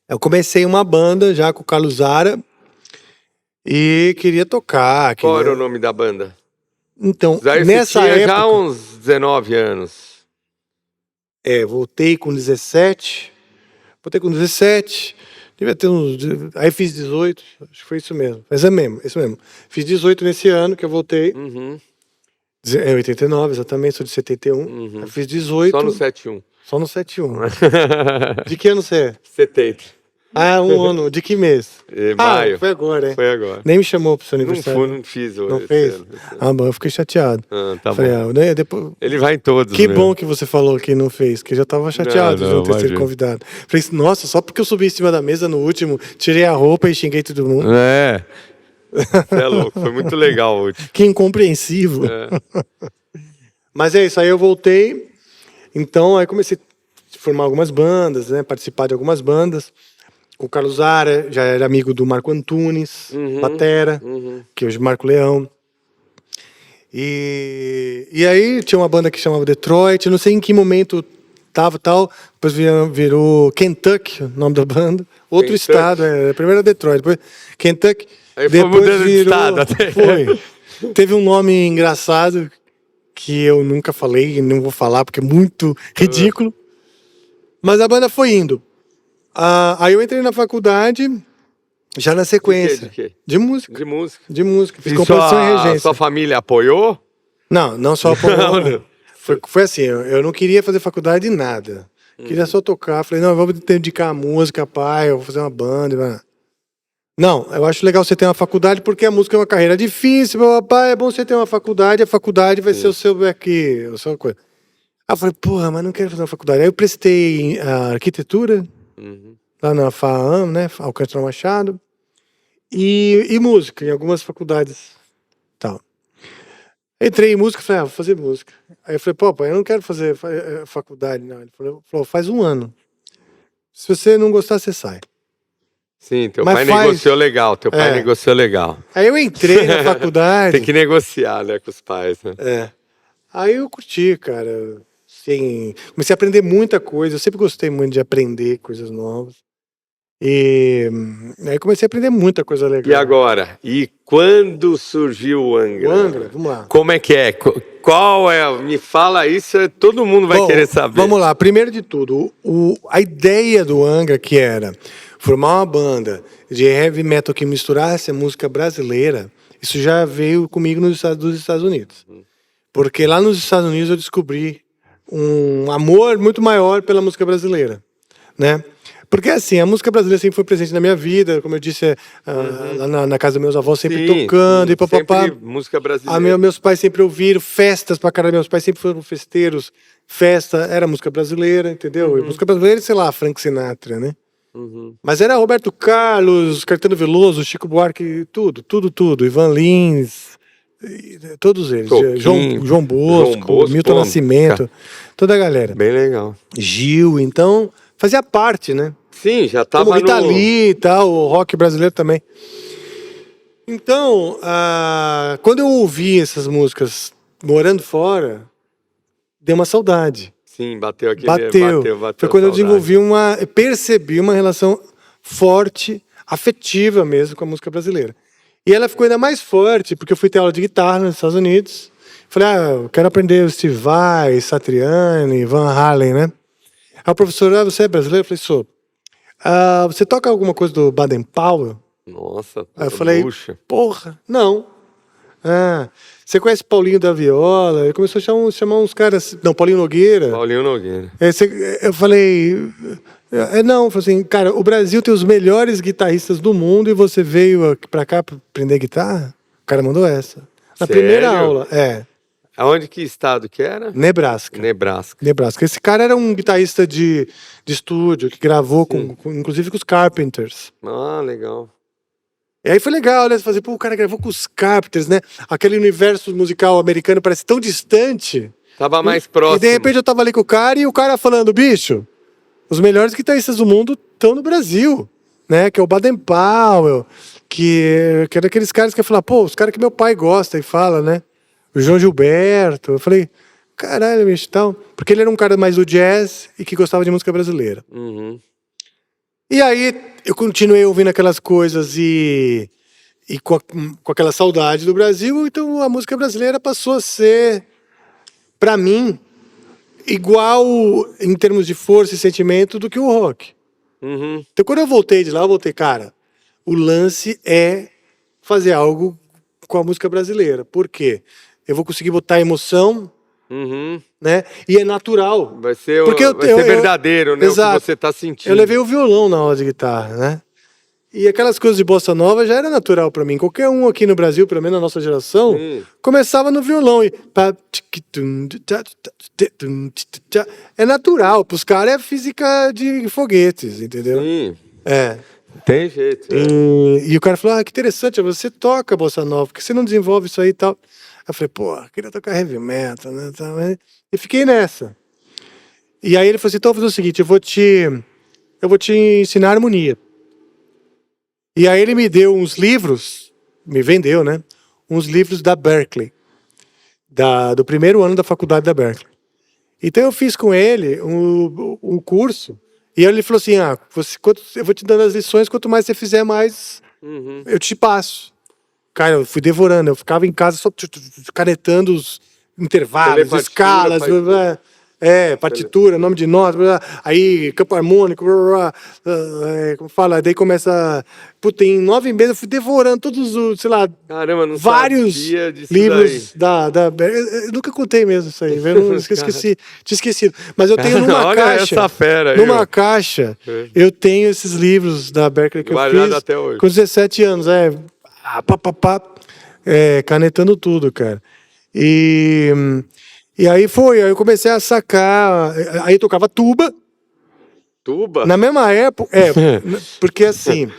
eu comecei uma banda já com o Carlos Zara e queria tocar. Qual era o nome da banda? Então, nessa época... já uns 19 anos. Voltei com 17. Devia ter uns... Aí fiz 18, acho que foi isso mesmo. Mas isso mesmo. Fiz 18 nesse ano que eu voltei. 89, exatamente, sou de 71. Eu fiz 18. Só no 71. Só no 71. De que ano você é? 70. Um ano. De que mês? Maio. Foi agora, hein? Foi agora. Nem me chamou pro seu aniversário. Não fiz hoje. Não fez? Bom, eu fiquei chateado. Tá Falei, bom. Depois... Ele vai em todos. Que bom que você falou que não fez, que eu já tava chateado de não ter sido convidado. Falei, nossa, só porque eu subi em cima da mesa no último, tirei a roupa e xinguei todo mundo. Você é louco, foi muito legal o último. Que incompreensível. Mas é isso, aí eu voltei. Então, aí comecei a formar algumas bandas, né? Participar de algumas bandas. Com o Carlos Zara, já era amigo do Marco Antunes, batera, que hoje é Marco Leão. E aí tinha uma banda que chamava Detroit, eu não sei em que momento tava tal, depois virou Kentucky, o nome da banda. Outro Kentucky. estado, primeiro era Detroit, depois Kentucky, Aí foi depois mudando de virou, estado até. Foi. Teve um nome engraçado que eu nunca falei e não vou falar porque é muito ridículo. Mas a banda foi indo. Aí eu entrei na faculdade, já na sequência. De quê? De música. De música. De música. Fiz E composição e regência. sua família apoiou? Não só apoiou. Não. Foi assim, eu não queria fazer faculdade de nada. Queria só tocar. Falei, não, eu vou dedicar a música, pai, eu vou fazer uma banda. Não, eu acho legal você ter uma faculdade, porque a música é uma carreira difícil, papai, é bom você ter uma faculdade, a faculdade vai ser o seu aqui, a sua coisa. Aí eu falei, porra, mas não quero fazer uma faculdade. Aí eu prestei arquitetura, lá na FAAM, né, Alcântara Machado, e música, em algumas faculdades. Tal. Entrei em música e falei, vou fazer música. Aí eu falei, pô, pai, eu não quero fazer faculdade, não. Ele falou, faz 1 ano. Se você não gostar, você sai. Sim, teu pai negociou legal, negociou legal. Aí eu entrei na faculdade. Tem que negociar, né, com os pais, né? Aí eu curti, cara. Assim, comecei a aprender muita coisa. Eu sempre gostei muito de aprender coisas novas. E aí comecei a aprender muita coisa legal. E agora? E quando surgiu o Angra? O Angra, vamos lá. Como é que é? Qual é? Me fala isso, todo mundo vai querer saber. Vamos lá. Primeiro de tudo, a ideia do Angra que era formar uma banda de heavy metal que misturasse a música brasileira, isso já veio comigo dos Estados Unidos. Porque lá nos Estados Unidos eu descobri um amor muito maior pela música brasileira, né? Porque assim, a música brasileira sempre foi presente na minha vida, como eu disse, lá na casa dos meus avós sempre tocando e papapá. Sempre música brasileira. Meus pais sempre ouviram festas pra caralho, meus pais sempre foram festeiros, festa, era música brasileira, entendeu? E música brasileira, sei lá, Frank Sinatra, né? Mas era Roberto Carlos, Caetano Veloso, Chico Buarque, tudo. Ivan Lins, todos eles. João Bosco, Milton Nascimento, toda a galera. Bem legal. Gil, então, fazia parte, né? Sim, já tava como Rita Lee e tal, o rock brasileiro também. Então, quando eu ouvi essas músicas morando fora, deu uma saudade. Sim, bateu aqui. Bateu. Foi quando eu percebi uma relação forte, afetiva mesmo com a música brasileira. E ela ficou ainda mais forte, porque eu fui ter aula de guitarra nos Estados Unidos. Falei, eu quero aprender o Steve Vai, Satriani, Van Halen, né? Aí o professor, você é brasileiro? Eu falei, sou. Você toca alguma coisa do Baden Powell? Nossa, aí eu falei, puxa. Porra, não. Você conhece Paulinho da Viola? Ele começou a chamar uns caras. Não, Paulinho Nogueira. Eu falei. Não, falei assim, cara, o Brasil tem os melhores guitarristas do mundo e você veio aqui pra cá pra aprender guitarra? O cara mandou essa. Na primeira aula, Aonde, que estado que era? Nebraska. Esse cara era um guitarrista de estúdio que gravou, inclusive com os Carpenters. Ah, legal. E aí foi legal, né? Você fazer, o cara gravou com os Carpenters, né? Aquele universo musical americano parece tão distante. Tava mais próximo. E de repente eu tava ali com o cara e o cara falando, bicho, os melhores guitarristas do mundo estão no Brasil, né? Que é o Baden Powell, que era aqueles caras que eu falar, os caras que meu pai gosta e fala, né? O João Gilberto. Eu falei, caralho, bicho, tal. Porque ele era um cara mais do jazz e que gostava de música brasileira. E aí eu continuei ouvindo aquelas coisas e com aquela saudade do Brasil, então a música brasileira passou a ser, pra mim, igual em termos de força e sentimento do que o rock. Então quando eu voltei de lá, cara, o lance é fazer algo com a música brasileira. Por quê? Eu vou conseguir botar emoção, né? E é natural. Vai ser verdadeiro, né? Exato. O que você tá sentindo. Eu levei o violão na aula de guitarra, né? E aquelas coisas de bossa nova já era natural pra mim. Qualquer um aqui no Brasil, pelo menos na nossa geração, começava no violão e é natural. Pros caras é física de foguetes, entendeu? Sim. Tem jeito. E o cara falou, que interessante, você toca bossa nova, porque você não desenvolve isso aí e tal. Eu falei, pô, queria tocar heavy metal, né? E fiquei nessa. E aí ele falou assim, então eu vou fazer o seguinte, eu vou te ensinar harmonia. E aí ele me deu uns livros, me vendeu, né? Uns livros da Berklee, do primeiro ano da faculdade da Berklee. Então eu fiz com ele um curso, e aí ele falou assim, eu vou te dando as lições, quanto mais você fizer, mais eu te passo. Cara, eu fui devorando, eu ficava em casa só canetando os intervalos, escalas, partitura, nome de nota, aí campo harmônico, como fala, daí começa, puta, em 9 meses eu fui devorando todos os, sei lá, caramba, não vários livros eu nunca contei mesmo isso aí, eu tinha esquecido, mas eu tenho numa caixa, essa fera aí, numa caixa, eu tenho esses livros da Berklee que eu fiz até hoje. Com 17 anos, canetando tudo, cara. E aí aí eu comecei a sacar, aí eu tocava tuba. Tuba? Na mesma época, porque assim,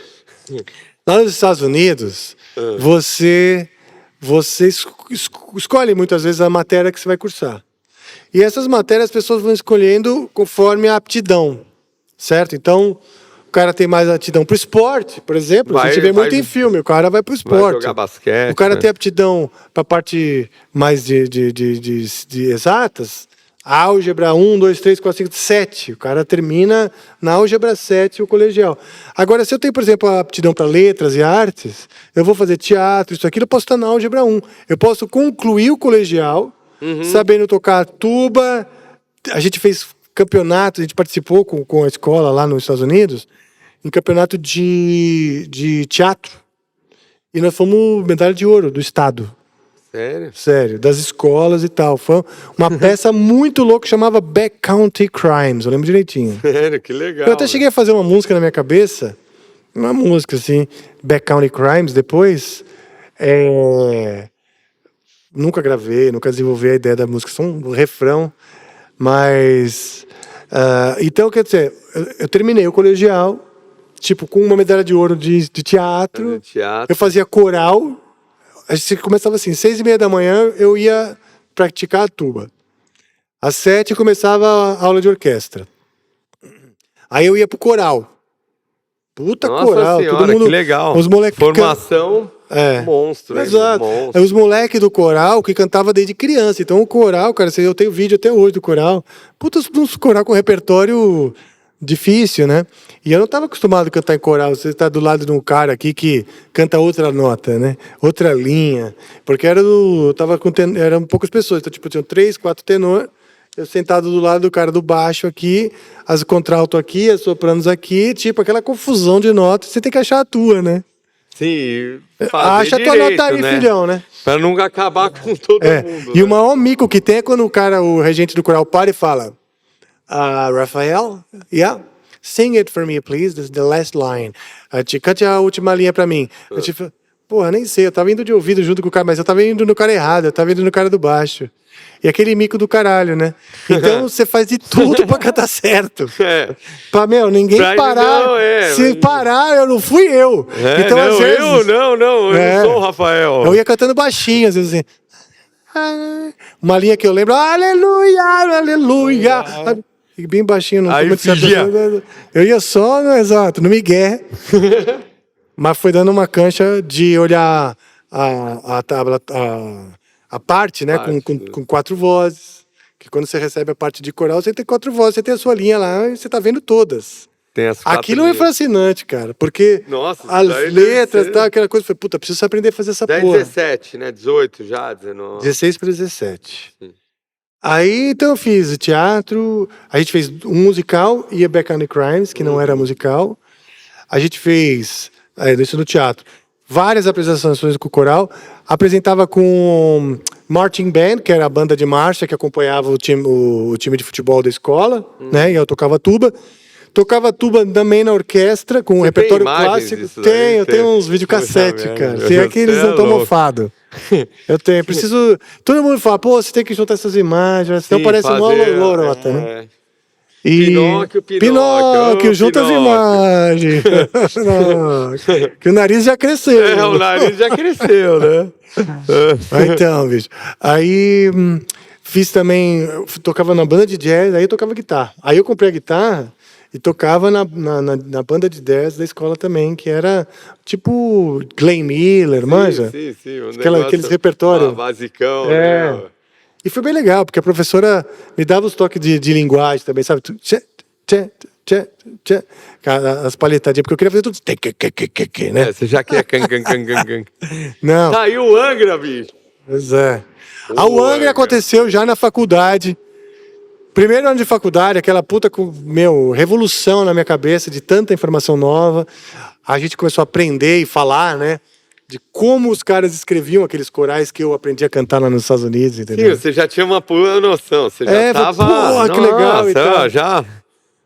lá nos Estados Unidos, você escolhe muitas vezes a matéria que você vai cursar. E essas matérias as pessoas vão escolhendo conforme a aptidão, certo? Então, o cara tem mais aptidão pro esporte, por exemplo, a gente vê muito em filme, o cara vai pro esporte. Vai jogar basquete. O cara tem aptidão pra parte mais de exatas, álgebra 1, 2, 3, 4, 5, 7. O cara termina na álgebra 7 o colegial. Agora, se eu tenho, por exemplo, a aptidão para letras e artes, eu vou fazer teatro, isso aqui, eu posso estar na álgebra 1. Eu posso concluir o colegial, sabendo tocar tuba. A gente fez campeonato, a gente participou com a escola lá nos Estados Unidos, em campeonato de teatro. E nós fomos medalha de ouro do estado. Sério? Sério, das escolas e tal. Foi uma peça muito louca que chamava Backcountry Crimes, eu lembro direitinho. Sério, que legal. Eu até cheguei a fazer uma música na minha cabeça, uma música assim, Backcountry Crimes, depois. Nunca gravei, nunca desenvolvi a ideia da música, só um refrão. Mas. Então, quer dizer, eu terminei o colegial, tipo, com uma medalha de ouro de teatro. Eu fazia coral. A gente começava assim, 6:30 da manhã eu ia praticar a tuba. Às 7 começava a aula de orquestra. Aí eu ia pro coral. Puta, nossa coral. Senhora, todo mundo, que legal. Os moleques formação monstro. Exato. Monstro. Os moleques do coral que cantavam desde criança. Então o coral, cara, eu tenho vídeo até hoje do coral. Puta, uns coral com repertório difícil, né? E eu não estava acostumado a cantar em coral. Você está do lado de um cara aqui que canta outra nota, né? Outra linha. Porque eram poucas pessoas. Então, tipo, tinham 3, 4 tenor. Eu sentado do lado do cara do baixo aqui, as contralto aqui, as sopranos aqui, tipo, aquela confusão de notas. Você tem que achar a tua, né? Sim, acha a tua nota aí, né? Filhão, né? Pra nunca acabar com todo mundo. E o maior mico que tem é quando o regente do coral para e fala: Rafael, sing it for me, please. This is the last line. Cante a última linha pra mim. Eu tipo, porra, nem sei, eu tava indo de ouvido junto com o cara, mas eu tava indo no cara errado, eu tava indo no cara do baixo. E aquele mico do caralho, né? Então você faz de tudo pra cantar certo. Pra, ninguém parar. Se parar, eu não fui eu. Então, não, às vezes, eu não sou o Rafael. Eu ia cantando baixinho, às vezes assim. Uma linha que eu lembro, aleluia, aleluia. Bem baixinho, não aí eu ia só, exato, no migué. Mas foi dando uma cancha de olhar a tábua, a parte, né, com 4 vozes. Que quando você recebe a parte de coral, você tem 4 vozes, você tem a sua linha lá e você tá vendo todas. Tem as 4 Aquilo é fascinante, cara, porque as letras, tal, aquela coisa, foi, puta, preciso aprender a fazer essa porra. 17, né, 18 já, 19. 16 para 17. Sim. Aí, então, eu fiz teatro, a gente fez um musical e a Backcountry Crimes, que não era musical. A gente fez, isso no teatro, várias apresentações com o coral. Apresentava com Marching Band, que era a banda de marcha que acompanhava o time de futebol da escola, né? E eu tocava tuba. Tocava tuba também na orquestra, com um repertório clássico. Eu tenho uns videocassete, cara. Se é que eles não estão mofados. Eu tenho. Preciso. Todo mundo fala, pô, você tem que juntar essas imagens, senão parece uma lorota, né? Pinóquio, junta as imagens. Não, que o nariz já cresceu. O nariz já cresceu, né? Então, bicho. Aí fiz também, eu tocava na banda de jazz, aí eu tocava guitarra. Aí eu comprei a guitarra e tocava na banda de jazz da escola também, que era tipo Glenn Miller, manja? Sim. Aqueles repertórios. Basicão, É. né? E foi bem legal, porque a professora me dava os toques de linguagem também, sabe? As palhetadinhas, porque eu queria fazer tudo. Né? Você já quer can. Não. Tá aí o Angra, bicho. Pois é. O Angra aconteceu já na faculdade. Primeiro ano de faculdade, aquela puta revolução na minha cabeça de tanta informação nova. A gente começou a aprender e falar, né? De como os caras escreviam aqueles corais que eu aprendi a cantar lá nos Estados Unidos, entendeu? Sim, você já tinha uma pura noção. Você já tava... Porra, que legal. Nossa, já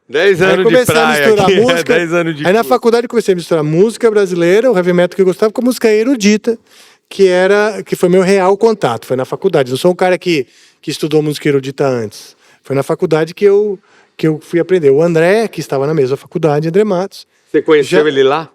10 anos de praia aqui. Música, 10 anos de aí na faculdade eu comecei a misturar música brasileira, o heavy metal que eu gostava, com música erudita, que foi meu real contato. Foi na faculdade. Eu sou um cara que estudou música erudita antes. Foi na faculdade que eu fui aprender. O André, que estava na mesma faculdade, André Matos. Você conheceu ele lá?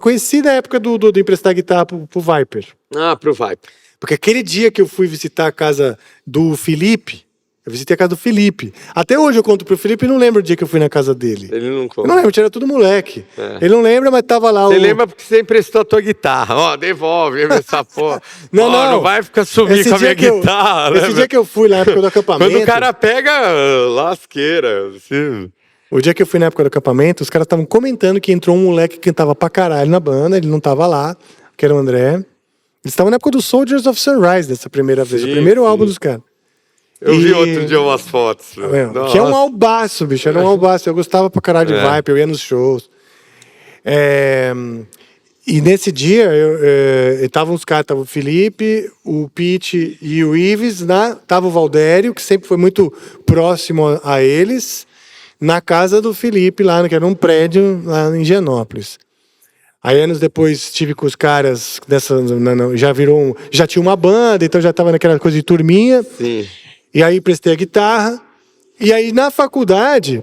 Conheci na época do emprestar guitarra pro Viper. Ah, pro Viper. Porque aquele dia que eu fui visitar a casa do Felipe, eu visitei a casa do Felipe. Até hoje eu conto pro Felipe e não lembro o dia que eu fui na casa dele. Ele não conta. Eu não lembro, era tudo moleque. Ele não lembra, mas tava lá Você lembra porque você emprestou a tua guitarra. Ó, devolve essa porra. Não vai ficar subir com a minha guitarra. Esse dia que eu fui na época do acampamento... Quando o cara pega lasqueira, assim... O dia que eu fui na época do acampamento, os caras estavam comentando que entrou um moleque que cantava pra caralho na banda, ele não tava lá, que era o André. Eles estavam na época do Soldiers of Sunrise, dessa primeira vez, o primeiro álbum dos caras. Eu vi outro dia umas fotos. Que é um albaço, bicho, era um albaço. Eu gostava pra caralho de Viper, eu ia nos shows. E nesse dia, estavam os caras, tava o Felipe, o Pete e o Ives, tava o Valdério, que sempre foi muito próximo a eles, na casa do Felipe, lá, que era um prédio lá em Higienópolis. Aí anos depois estive com os caras já tinha uma banda, então já estava naquela coisa de turminha. Sim. E aí prestei a guitarra. E aí na faculdade,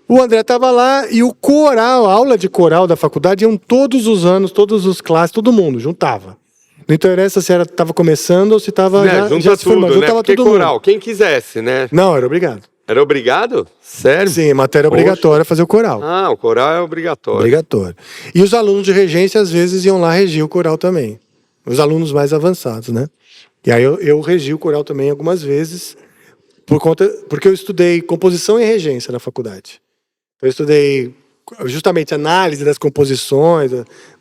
o André estava lá e o coral, a aula de coral da faculdade, iam todos os anos, todos os classes, todo mundo, juntava. Não interessa se estava começando ou se estava já se formando. Juntava todo coral, quem quisesse, né? Não, era obrigado. Era obrigado? Sério? Sim, matéria obrigatória fazer o coral. Ah, o coral é obrigatório. Obrigatório. E os alunos de regência, às vezes, iam lá regir o coral também. Os alunos mais avançados, né? E aí eu regi o coral também algumas vezes, porque eu estudei composição e regência na faculdade. Eu estudei justamente análise das composições,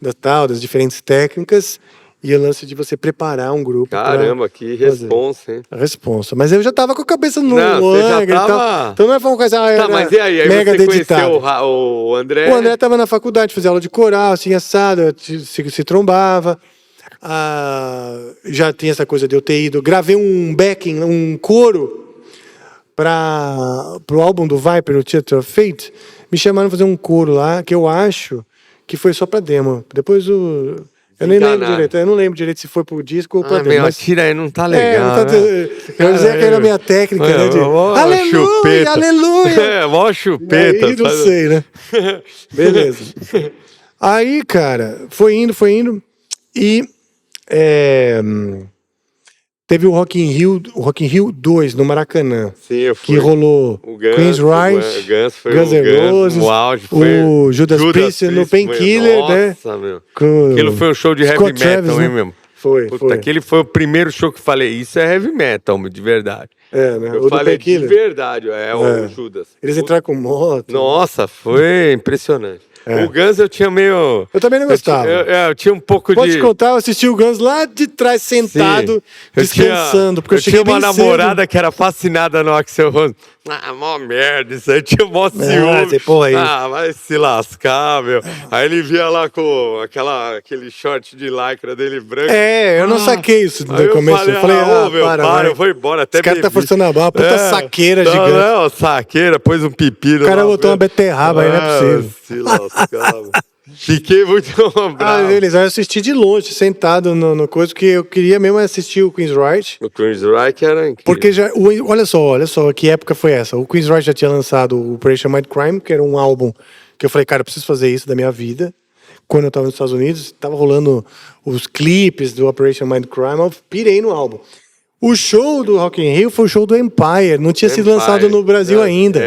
das diferentes técnicas, e o lance de você preparar um grupo. Caramba, que responsa, hein? Responsa. Mas eu já tava com a cabeça no Angra e tal. Então não é uma coisa mas e aí? Mega você dedicada. Conheceu o André? O André tava na faculdade, fazia aula de coral, assim, assado, se trombava. Já tinha essa coisa de eu ter ido. Gravei um backing, um coro pro álbum do Viper, no Theater of Fate. Me chamaram pra fazer um coro lá, que eu acho que foi só pra demo. Depois eu nem lembro direito. Eu não lembro direito se foi pro disco ou pra demo. Mas tira aí, não tá legal. Não tá, né? Eu dizia que era a minha técnica, né? De aleluia, aleluia. Mó chupeta. Aí não sei, né? Beleza. Aí, cara, foi indo. E teve o Rock in Rio 2 no Maracanã. Sim, eu fui. Que rolou Queen's Rise, Guns N' Roses, o Judas Priest no Painkiller, né? Nossa, meu. Aquilo foi um show de heavy metal, hein, meu? Foi. Aquele foi o primeiro show que eu falei, isso é heavy metal, de verdade. Né? Eu falei de verdade, o Judas. Eles entraram com moto. Nossa, foi impressionante. O Guns eu tinha meio... Eu também não gostava. Eu tinha um pouco Pode te contar, eu assisti o Guns lá de trás, sentado, descansando. Porque eu tinha uma namorada que era fascinada no Axl Rose. Mó merda, isso aí tinha mó ciúme. Vai se lascar, meu. Aí ele via lá com aquele short de lycra dele branco. Eu não saquei isso no começo. Eu falei, eu vou embora. Até esse cara tá forçando a barra, puta saqueira gigante. Não, saqueira, pôs um pepino. O cara botou uma beterraba aí, não é possível. Se lascava. Fiquei muito bravo. Beleza. Aí eu assisti de longe, sentado no coisa, porque eu queria mesmo assistir o Queensryche. O Queensryche era incrível. Porque olha só, que época foi essa. O Queensryche já tinha lançado o Operation Mindcrime, que era um álbum que eu falei, cara, eu preciso fazer isso da minha vida. Quando eu tava nos Estados Unidos, tava rolando os clipes do Operation Mindcrime, eu pirei no álbum. O show do Rock in Rio foi o show do Empire, não tinha sido lançado no Brasil ainda.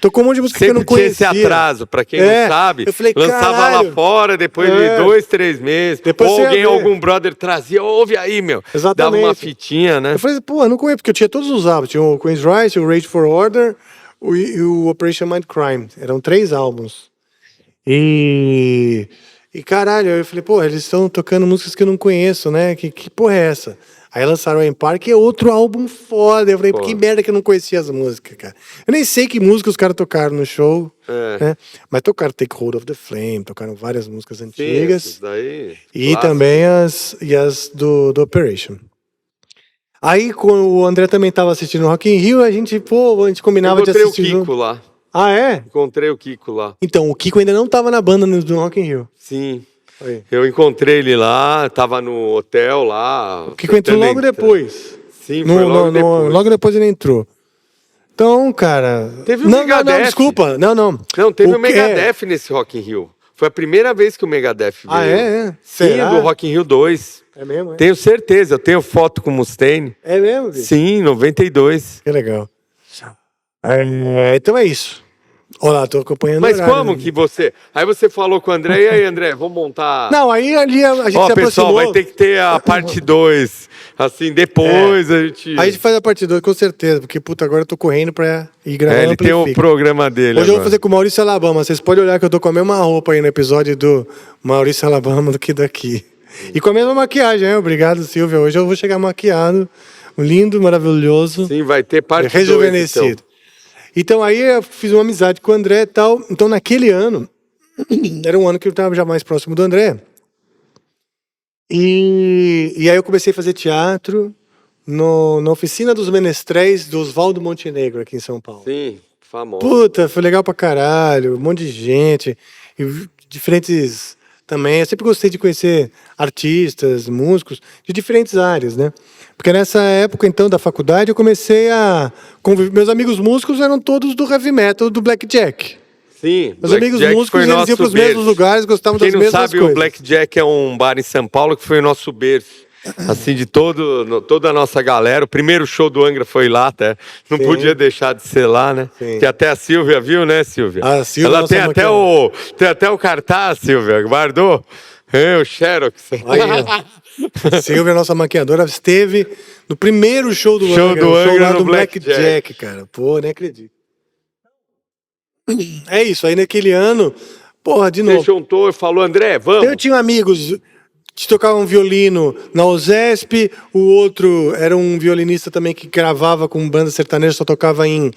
Tocou um monte de música sempre que eu não conhecia. Tinha esse atraso, pra quem não sabe. Eu falei, lançava caralho. lá fora, depois de 2, 3 meses. Depois ou algum brother trazia, ouve aí, meu. Exatamente. Dava uma fitinha, né? Eu falei, pô, eu não conheço, porque eu tinha todos os álbuns. Tinha o Queensryche, o Rage for Order e o Operation Mindcrime. Eram 3 álbuns. E caralho, eu falei, pô, eles estão tocando músicas que eu não conheço, né? Que porra é essa? Aí lançaram o Empire, que é outro álbum foda. Eu falei, que merda que eu não conhecia as músicas, cara. Eu nem sei que música os caras tocaram no show, né? Mas tocaram Take Hold of the Flame, tocaram várias músicas antigas. Sim, daí, e clássico. também as do Operation. Aí, quando o André também tava assistindo o Rock in Rio, a gente combinava de assistir. Encontrei o Kiko lá. Ah, é? Encontrei o Kiko lá. Então, o Kiko ainda não tava na banda do Rock in Rio. Sim. Eu encontrei ele lá, tava no hotel lá. O Kiko entrou logo depois. Sim, foi logo depois. Logo depois ele entrou. Então, cara... Teve o Megadeth. Não, desculpa. Não, teve o Megadeth nesse Rock in Rio. Foi a primeira vez que o Megadeth veio. Ah, é? Sim, do Rock in Rio 2. É mesmo? Tenho certeza, eu tenho foto com o Mustaine. É mesmo, bicho? Sim, 92. Que legal. Então é isso. Olha lá, tô acompanhando. Mas como que você... Aí você falou com o André, e aí, André, vamos montar... Não, aí ali a gente se aproximou. Pessoal, vai ter que ter a parte 2. Assim, depois a gente... Aí a gente faz a parte 2, com certeza. Porque, puta, agora eu tô correndo pra ir gravar ele tem o programa dele Hoje eu vou fazer com o Maurício Alabama. Vocês podem olhar que eu tô com a mesma roupa aí no episódio do Maurício Alabama do que daqui. E com a mesma maquiagem, né? Obrigado, Silvia. Hoje eu vou chegar maquiado. Lindo, maravilhoso. Sim, vai ter parte 2. Rejuvenescido. Então aí eu fiz uma amizade com o André e tal. Então naquele ano, era um ano que eu estava já mais próximo do André. E aí eu comecei a fazer teatro na oficina dos menestréis do Oswaldo Montenegro aqui em São Paulo. Sim, famoso. Puta, foi legal pra caralho, um monte de gente, e diferentes também. Eu sempre gostei de conhecer artistas, músicos de diferentes áreas, né? Porque nessa época, então, da faculdade, eu comecei a conviver. Meus amigos músicos eram todos do heavy metal, do blackjack. Sim, meus amigos músicos, eles iam para os mesmos lugares, gostavam das mesmas coisas. Quem não sabe, o Blackjack é um bar em São Paulo que foi o nosso berço. Assim, de toda a nossa galera. O primeiro show do Angra foi lá, até. Não podia deixar de ser lá, né? Sim. Que até a Silvia viu, né, Silvia? A Silvia, ela tem até o cartaz, Silvia. Guardou? O Xerox. Aí, Silvia, nossa maquiadora, esteve no primeiro show do Angra. Show lá no do Blackjack, cara. Pô, nem acredito. É isso, aí naquele ano, porra, de novo. Você juntou e falou, André, vamos. Eu tinha amigos que tocavam violino na USESP, o outro era um violinista também que gravava com banda sertaneja, só tocava em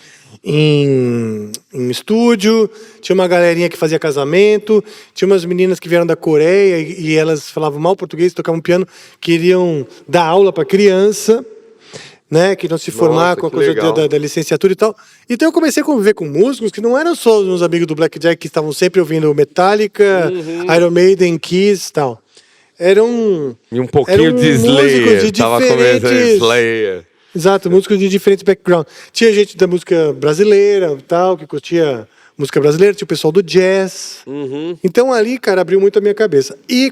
estúdio. Tinha uma galerinha que fazia casamento, tinha umas meninas que vieram da Coreia e elas falavam mal português, tocavam piano, queriam dar aula para criança, né, que não se formar com a coisa da licenciatura e tal. Então eu comecei a conviver com músicos que não eram só os meus amigos do Blackjack, que estavam sempre ouvindo Metallica, Iron Maiden, Kiss e tal. E um pouquinho de Slayer. Tava começando Slayer. Exato, músicos de diferentes backgrounds. Tinha gente da música brasileira, tal, que curtia música brasileira, tinha o pessoal do jazz. Então ali, cara, abriu muito a minha cabeça. E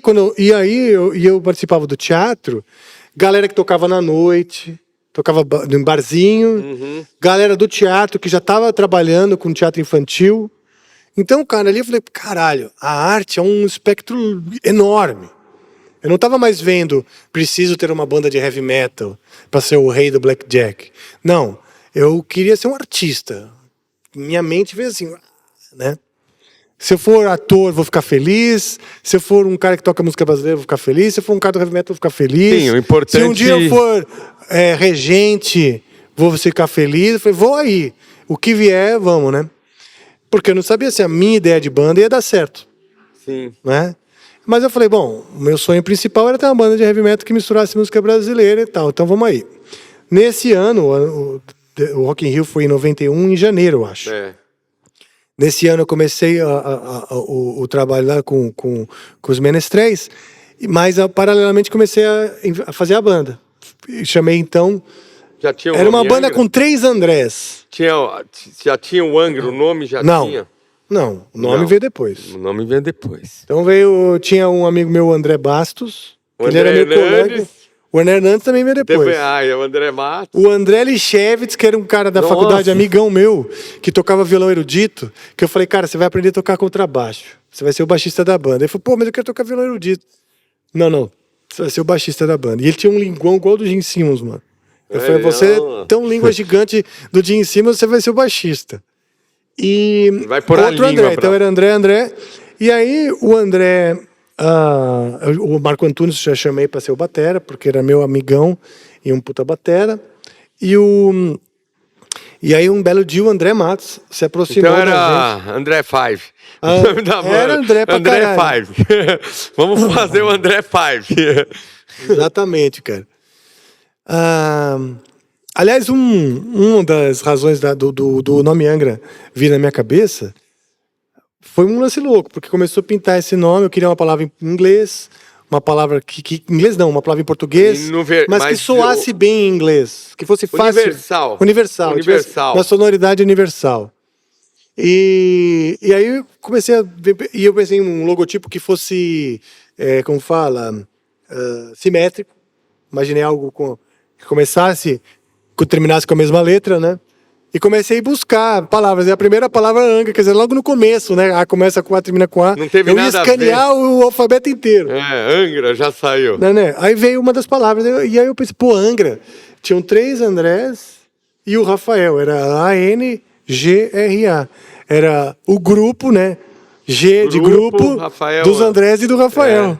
aí eu participava do teatro, galera que tocava na noite, tocava em barzinho, galera do teatro que já estava trabalhando com teatro infantil. Então, cara, ali eu falei, caralho, a arte é um espectro enorme. Eu não estava mais vendo, preciso ter uma banda de heavy metal para ser o rei do Blackjack. Não, eu queria ser um artista. Minha mente fez assim, né? Se eu for ator, vou ficar feliz. Se eu for um cara que toca música brasileira, vou ficar feliz. Se eu for um cara do heavy metal, vou ficar feliz. Sim, o importante... Se um dia eu for regente, vou ficar feliz. Eu falei, vou aí. O que vier, vamos, né? Porque eu não sabia se a minha ideia de banda ia dar certo. Sim. Né? Mas eu falei, bom, o meu sonho principal era ter uma banda de heavy metal que misturasse música brasileira e tal. Então vamos aí. Nesse ano, o Rock in Rio foi em 91, em janeiro, eu acho. Nesse ano eu comecei o trabalho lá com os Menestréis, mas paralelamente comecei a fazer a banda. Chamei então... Já tinha o Era uma nome banda Angra? com 3 Andrés. Já tinha o Angra, o nome já Não. tinha? Não, o nome Não. veio depois. O nome veio depois. Então tinha um amigo meu, o André Bastos, O ele era André meu colega. Hernandes. O André Hernandes também veio depois. É o André Matos. O André Lichevitz, que era um cara da Nossa. faculdade, amigão meu, que tocava violão erudito, que eu falei, cara, você vai aprender a tocar contrabaixo. Você vai ser o baixista da banda. Ele falou, pô, mas eu quero tocar violão erudito. Não, você vai ser o baixista da banda. E ele tinha um linguão igual do Gene Simmons, mano. Eu falei, você é tão língua gigante do Gene Simmons, você vai ser o baixista. E vai pôr a língua, André, então era André. E aí o André, o Marco Antunes já chamei para ser o batera, porque era meu amigão e um puta batera. E aí um belo dia o André Matos se aproximou então da gente. André Five. Era André pra caralho. Five. Vamos fazer o André Five. Exatamente, cara. Aliás, uma das razões do nome Angra vir na minha cabeça foi um lance louco, porque começou a pintar esse nome, eu queria uma palavra em inglês, uma palavra inglês não, uma palavra em português, mas que soasse bem em inglês, que fosse fácil. Universal. Uma sonoridade universal. E aí eu comecei a ver, e eu pensei em um logotipo que fosse, como fala, simétrico. Imaginei algo que começasse, que terminasse com a mesma letra, né? E comecei a buscar palavras. E a primeira palavra Angra, quer dizer, logo no começo, né? A começa com A, termina com A. Não teve eu nada ia escanear o alfabeto inteiro. Angra, já saiu. Né? Aí veio uma das palavras. E aí eu pensei, pô, Angra. Tinham 3 Andrés e o Rafael. Era A-N-G-R-A. Era o grupo, né? G de grupo Rafael, dos Andrés e do Rafael.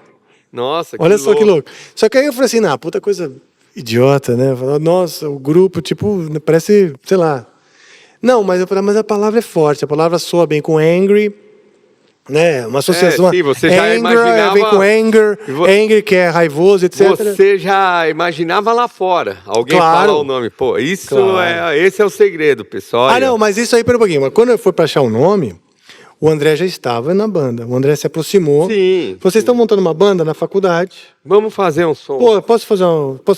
Nossa, que Olha louco. só que louco. Só que aí eu falei assim, puta coisa idiota, né? Eu falei, nossa, o grupo, tipo, parece, sei lá. Não, mas eu falei, mas a palavra é forte, a palavra soa bem com angry, né? Uma associação. Sim, você já imaginava. Vem com anger, que é raivoso, etc. Você já imaginava lá fora alguém falar o nome. Pô, isso esse é o segredo, pessoal. Não, mas isso aí, pera um pouquinho. Mas quando eu fui pra achar o nome, o André já estava na banda. O André se aproximou. Sim. Vocês estão montando uma banda na faculdade. Vamos fazer um som. Pô, posso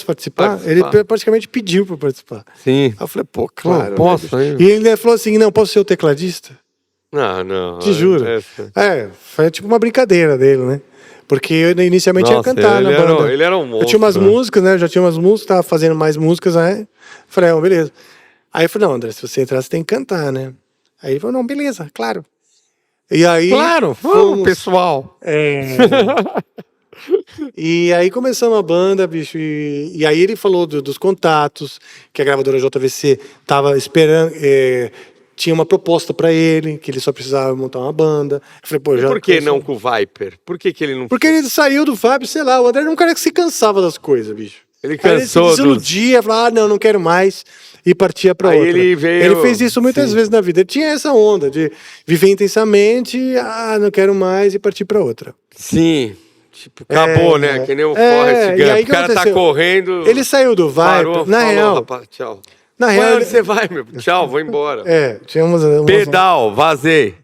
participar? Ele praticamente pediu para participar. Sim. Aí eu falei, pô, claro. Posso, né? E ele falou assim, não, posso ser o tecladista? Não. Te juro. Foi tipo uma brincadeira dele, né? Porque eu inicialmente ia cantar na banda. Ele era um monstro. Eu tinha umas músicas, né? Eu já tinha umas músicas, tava fazendo mais músicas, aí. Falei, beleza. Aí eu falei, não, André, se você entrar, você tem que cantar, né? Aí ele falou, não, beleza, claro. E aí... Claro, vamos, pessoal. E aí começamos a banda, bicho, e aí ele falou dos contatos, que a gravadora JVC tava esperando, tinha uma proposta pra ele, que ele só precisava montar uma banda. Eu falei, pô, por que não com o Viper? Por que ele não... Porque ele saiu do Fábio, sei lá, o André era um cara que se cansava das coisas, bicho. Ele cansou. Ele se desiludia, falava, não quero mais, e partia pra outra. Ele fez isso muitas vezes na vida. Ele tinha essa onda de viver intensamente, não quero mais, e partir pra outra. Sim. Tipo, acabou, né? Que nem o Forrest Gump. O cara tá correndo. Ele saiu do Viper, na real. Rapaz, tchau. Na real, onde você vai, meu? Tchau, vou embora. Tinha umas... Pedal, vazei.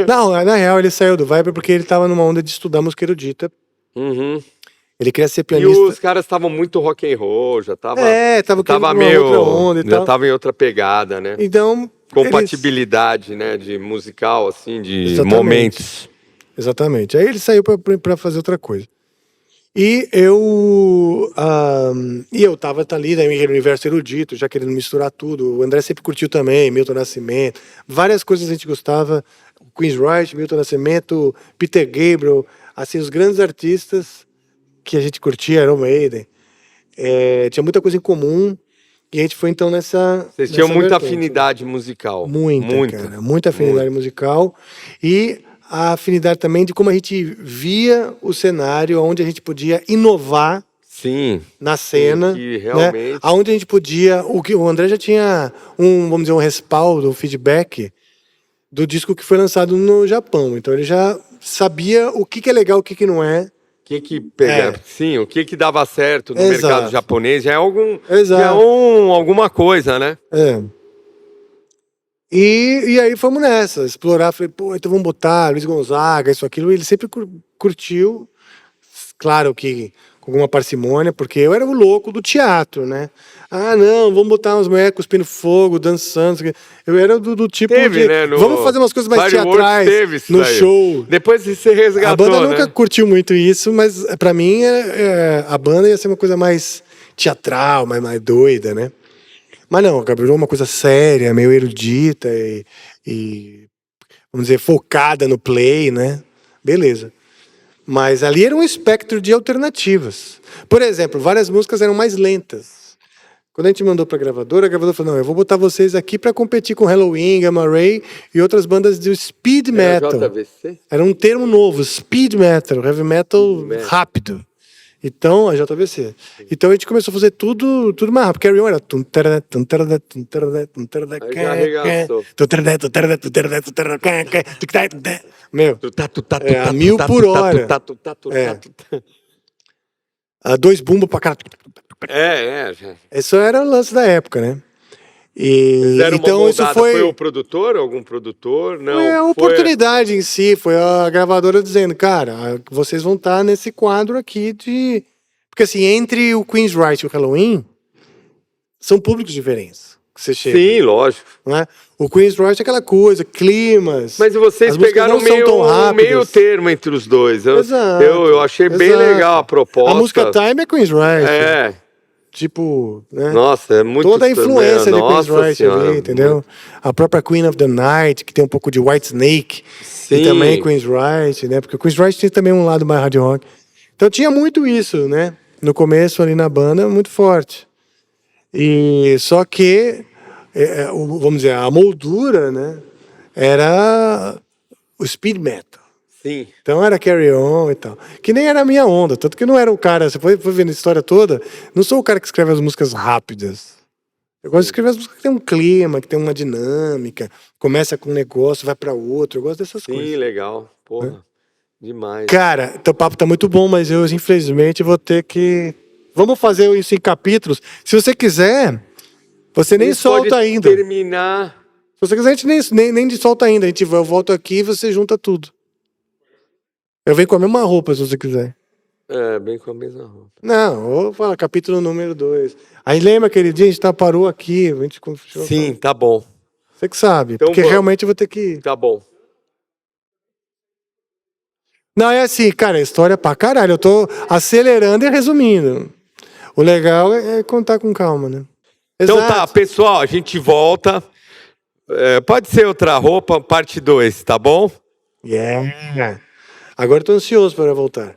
Não, na real, ele saiu do Viper porque ele tava numa onda de estudar música erudita. Uhum. Ele queria ser pianista. E os caras estavam muito rock and roll, já tava... tava meio... outra onda e já tal. tava em outra pegada, né? Então... Compatibilidade, né? De musical, assim, de Exatamente. momentos. Exatamente. Aí ele saiu pra fazer outra coisa. E eu tava ali no universo erudito, já querendo misturar tudo. O André sempre curtiu também, Milton Nascimento. Várias coisas a gente gostava. Queen's Wright, Milton Nascimento, Peter Gabriel. Assim, os grandes artistas que a gente curtia, Iron Maiden. Tinha muita coisa em comum. E a gente foi então nessa... Vocês tinham muita afinidade musical. Muita afinidade musical. E... a afinidade também de como a gente via o cenário, onde a gente podia inovar na cena, que realmente... né? Onde a gente podia... O André já tinha vamos dizer, um respaldo, um feedback do disco que foi lançado no Japão. Então ele já sabia o que é legal, o que não é. Sim, o que dava certo no mercado japonês. Já é alguma coisa, né? E aí fomos nessa, explorar. Falei, pô, então vamos botar Luiz Gonzaga, isso, aquilo. E ele sempre curtiu, claro que com alguma parcimônia, porque eu era o louco do teatro, né? Ah, não, vamos botar umas mulheres cuspindo fogo, dançando. Eu era do tipo Teve, de. né? Vamos fazer umas coisas mais Fireworks teatrais teve isso no daí. show. Depois você resgatou, A banda né? nunca curtiu muito isso, mas pra mim a banda ia ser uma coisa mais teatral, mais doida, né? Mas não, virou uma coisa séria, meio erudita e, vamos dizer, focada no play, né? Beleza. Mas ali era um espectro de alternativas. Por exemplo, várias músicas eram mais lentas. Quando a gente mandou pra gravadora, a gravadora falou, não, eu vou botar vocês aqui pra competir com Halloween, Gamma Ray e outras bandas de speed metal. JVC? Era um termo novo, speed metal, heavy metal rápido. Então, a JVC. Então a gente começou a fazer tudo mais rápido. Carry On era... Aí já arregaçou. Meu, a 1000 por hora. A 2 bumbos pra cara. Já. Isso era o lance da época, né? Então isso foi o produtor, algum produtor? Não. Foi a oportunidade em si, foi a gravadora dizendo, cara, vocês vão estar nesse quadro aqui de... Porque assim, entre o Queen's Right e o Halloween, são públicos diferentes. Que você chega, sim, lógico. não é? O Queen's Right é aquela coisa, climas. Mas vocês pegaram meio termo entre os dois. Exato, eu achei bem legal a proposta. A música Time é Queen's Right. É. Tipo, né? Nossa, é muito... Toda a influência de Queen's Right senhora, ali, entendeu? A própria Queen of the Night, que tem um pouco de Whitesnake. Sim. E também Queen's Right, né? Porque o Queen's Right tem também um lado mais hard rock. Então tinha muito isso, né? No começo ali na banda, muito forte. E só que, vamos dizer, a moldura, né? Era o speed metal. Sim. Então era Carry On e tal. Que nem era a minha onda. Tanto que não era o cara... Você foi vendo a história toda. Não sou o cara que escreve as músicas rápidas. Eu gosto de escrever as músicas que tem um clima, que tem uma dinâmica. Começa com um negócio, vai pra outro. Eu gosto dessas coisas. Sim, legal. Porra, demais. Cara, teu papo tá muito bom, mas eu, infelizmente, vou ter que... Vamos fazer isso em capítulos. Se você quiser, você nem solta ainda. Terminar... Se você quiser, a gente nem solta ainda. Eu volto aqui e você junta tudo. Eu venho com a mesma roupa, se você quiser. Bem com a mesma roupa. Não, vou falar capítulo número 2. Aí lembra aquele dia, a gente parou aqui, a gente... Sim, tá bom. Você que sabe, então, porque realmente eu vou ter que... Tá bom. Não, é assim, cara, a história pra caralho. Eu tô acelerando e resumindo. O legal é contar com calma, né? Então Exato. tá, pessoal, a gente volta. Pode ser outra roupa, parte 2, tá bom? Yeah. Agora eu tô ansioso para voltar.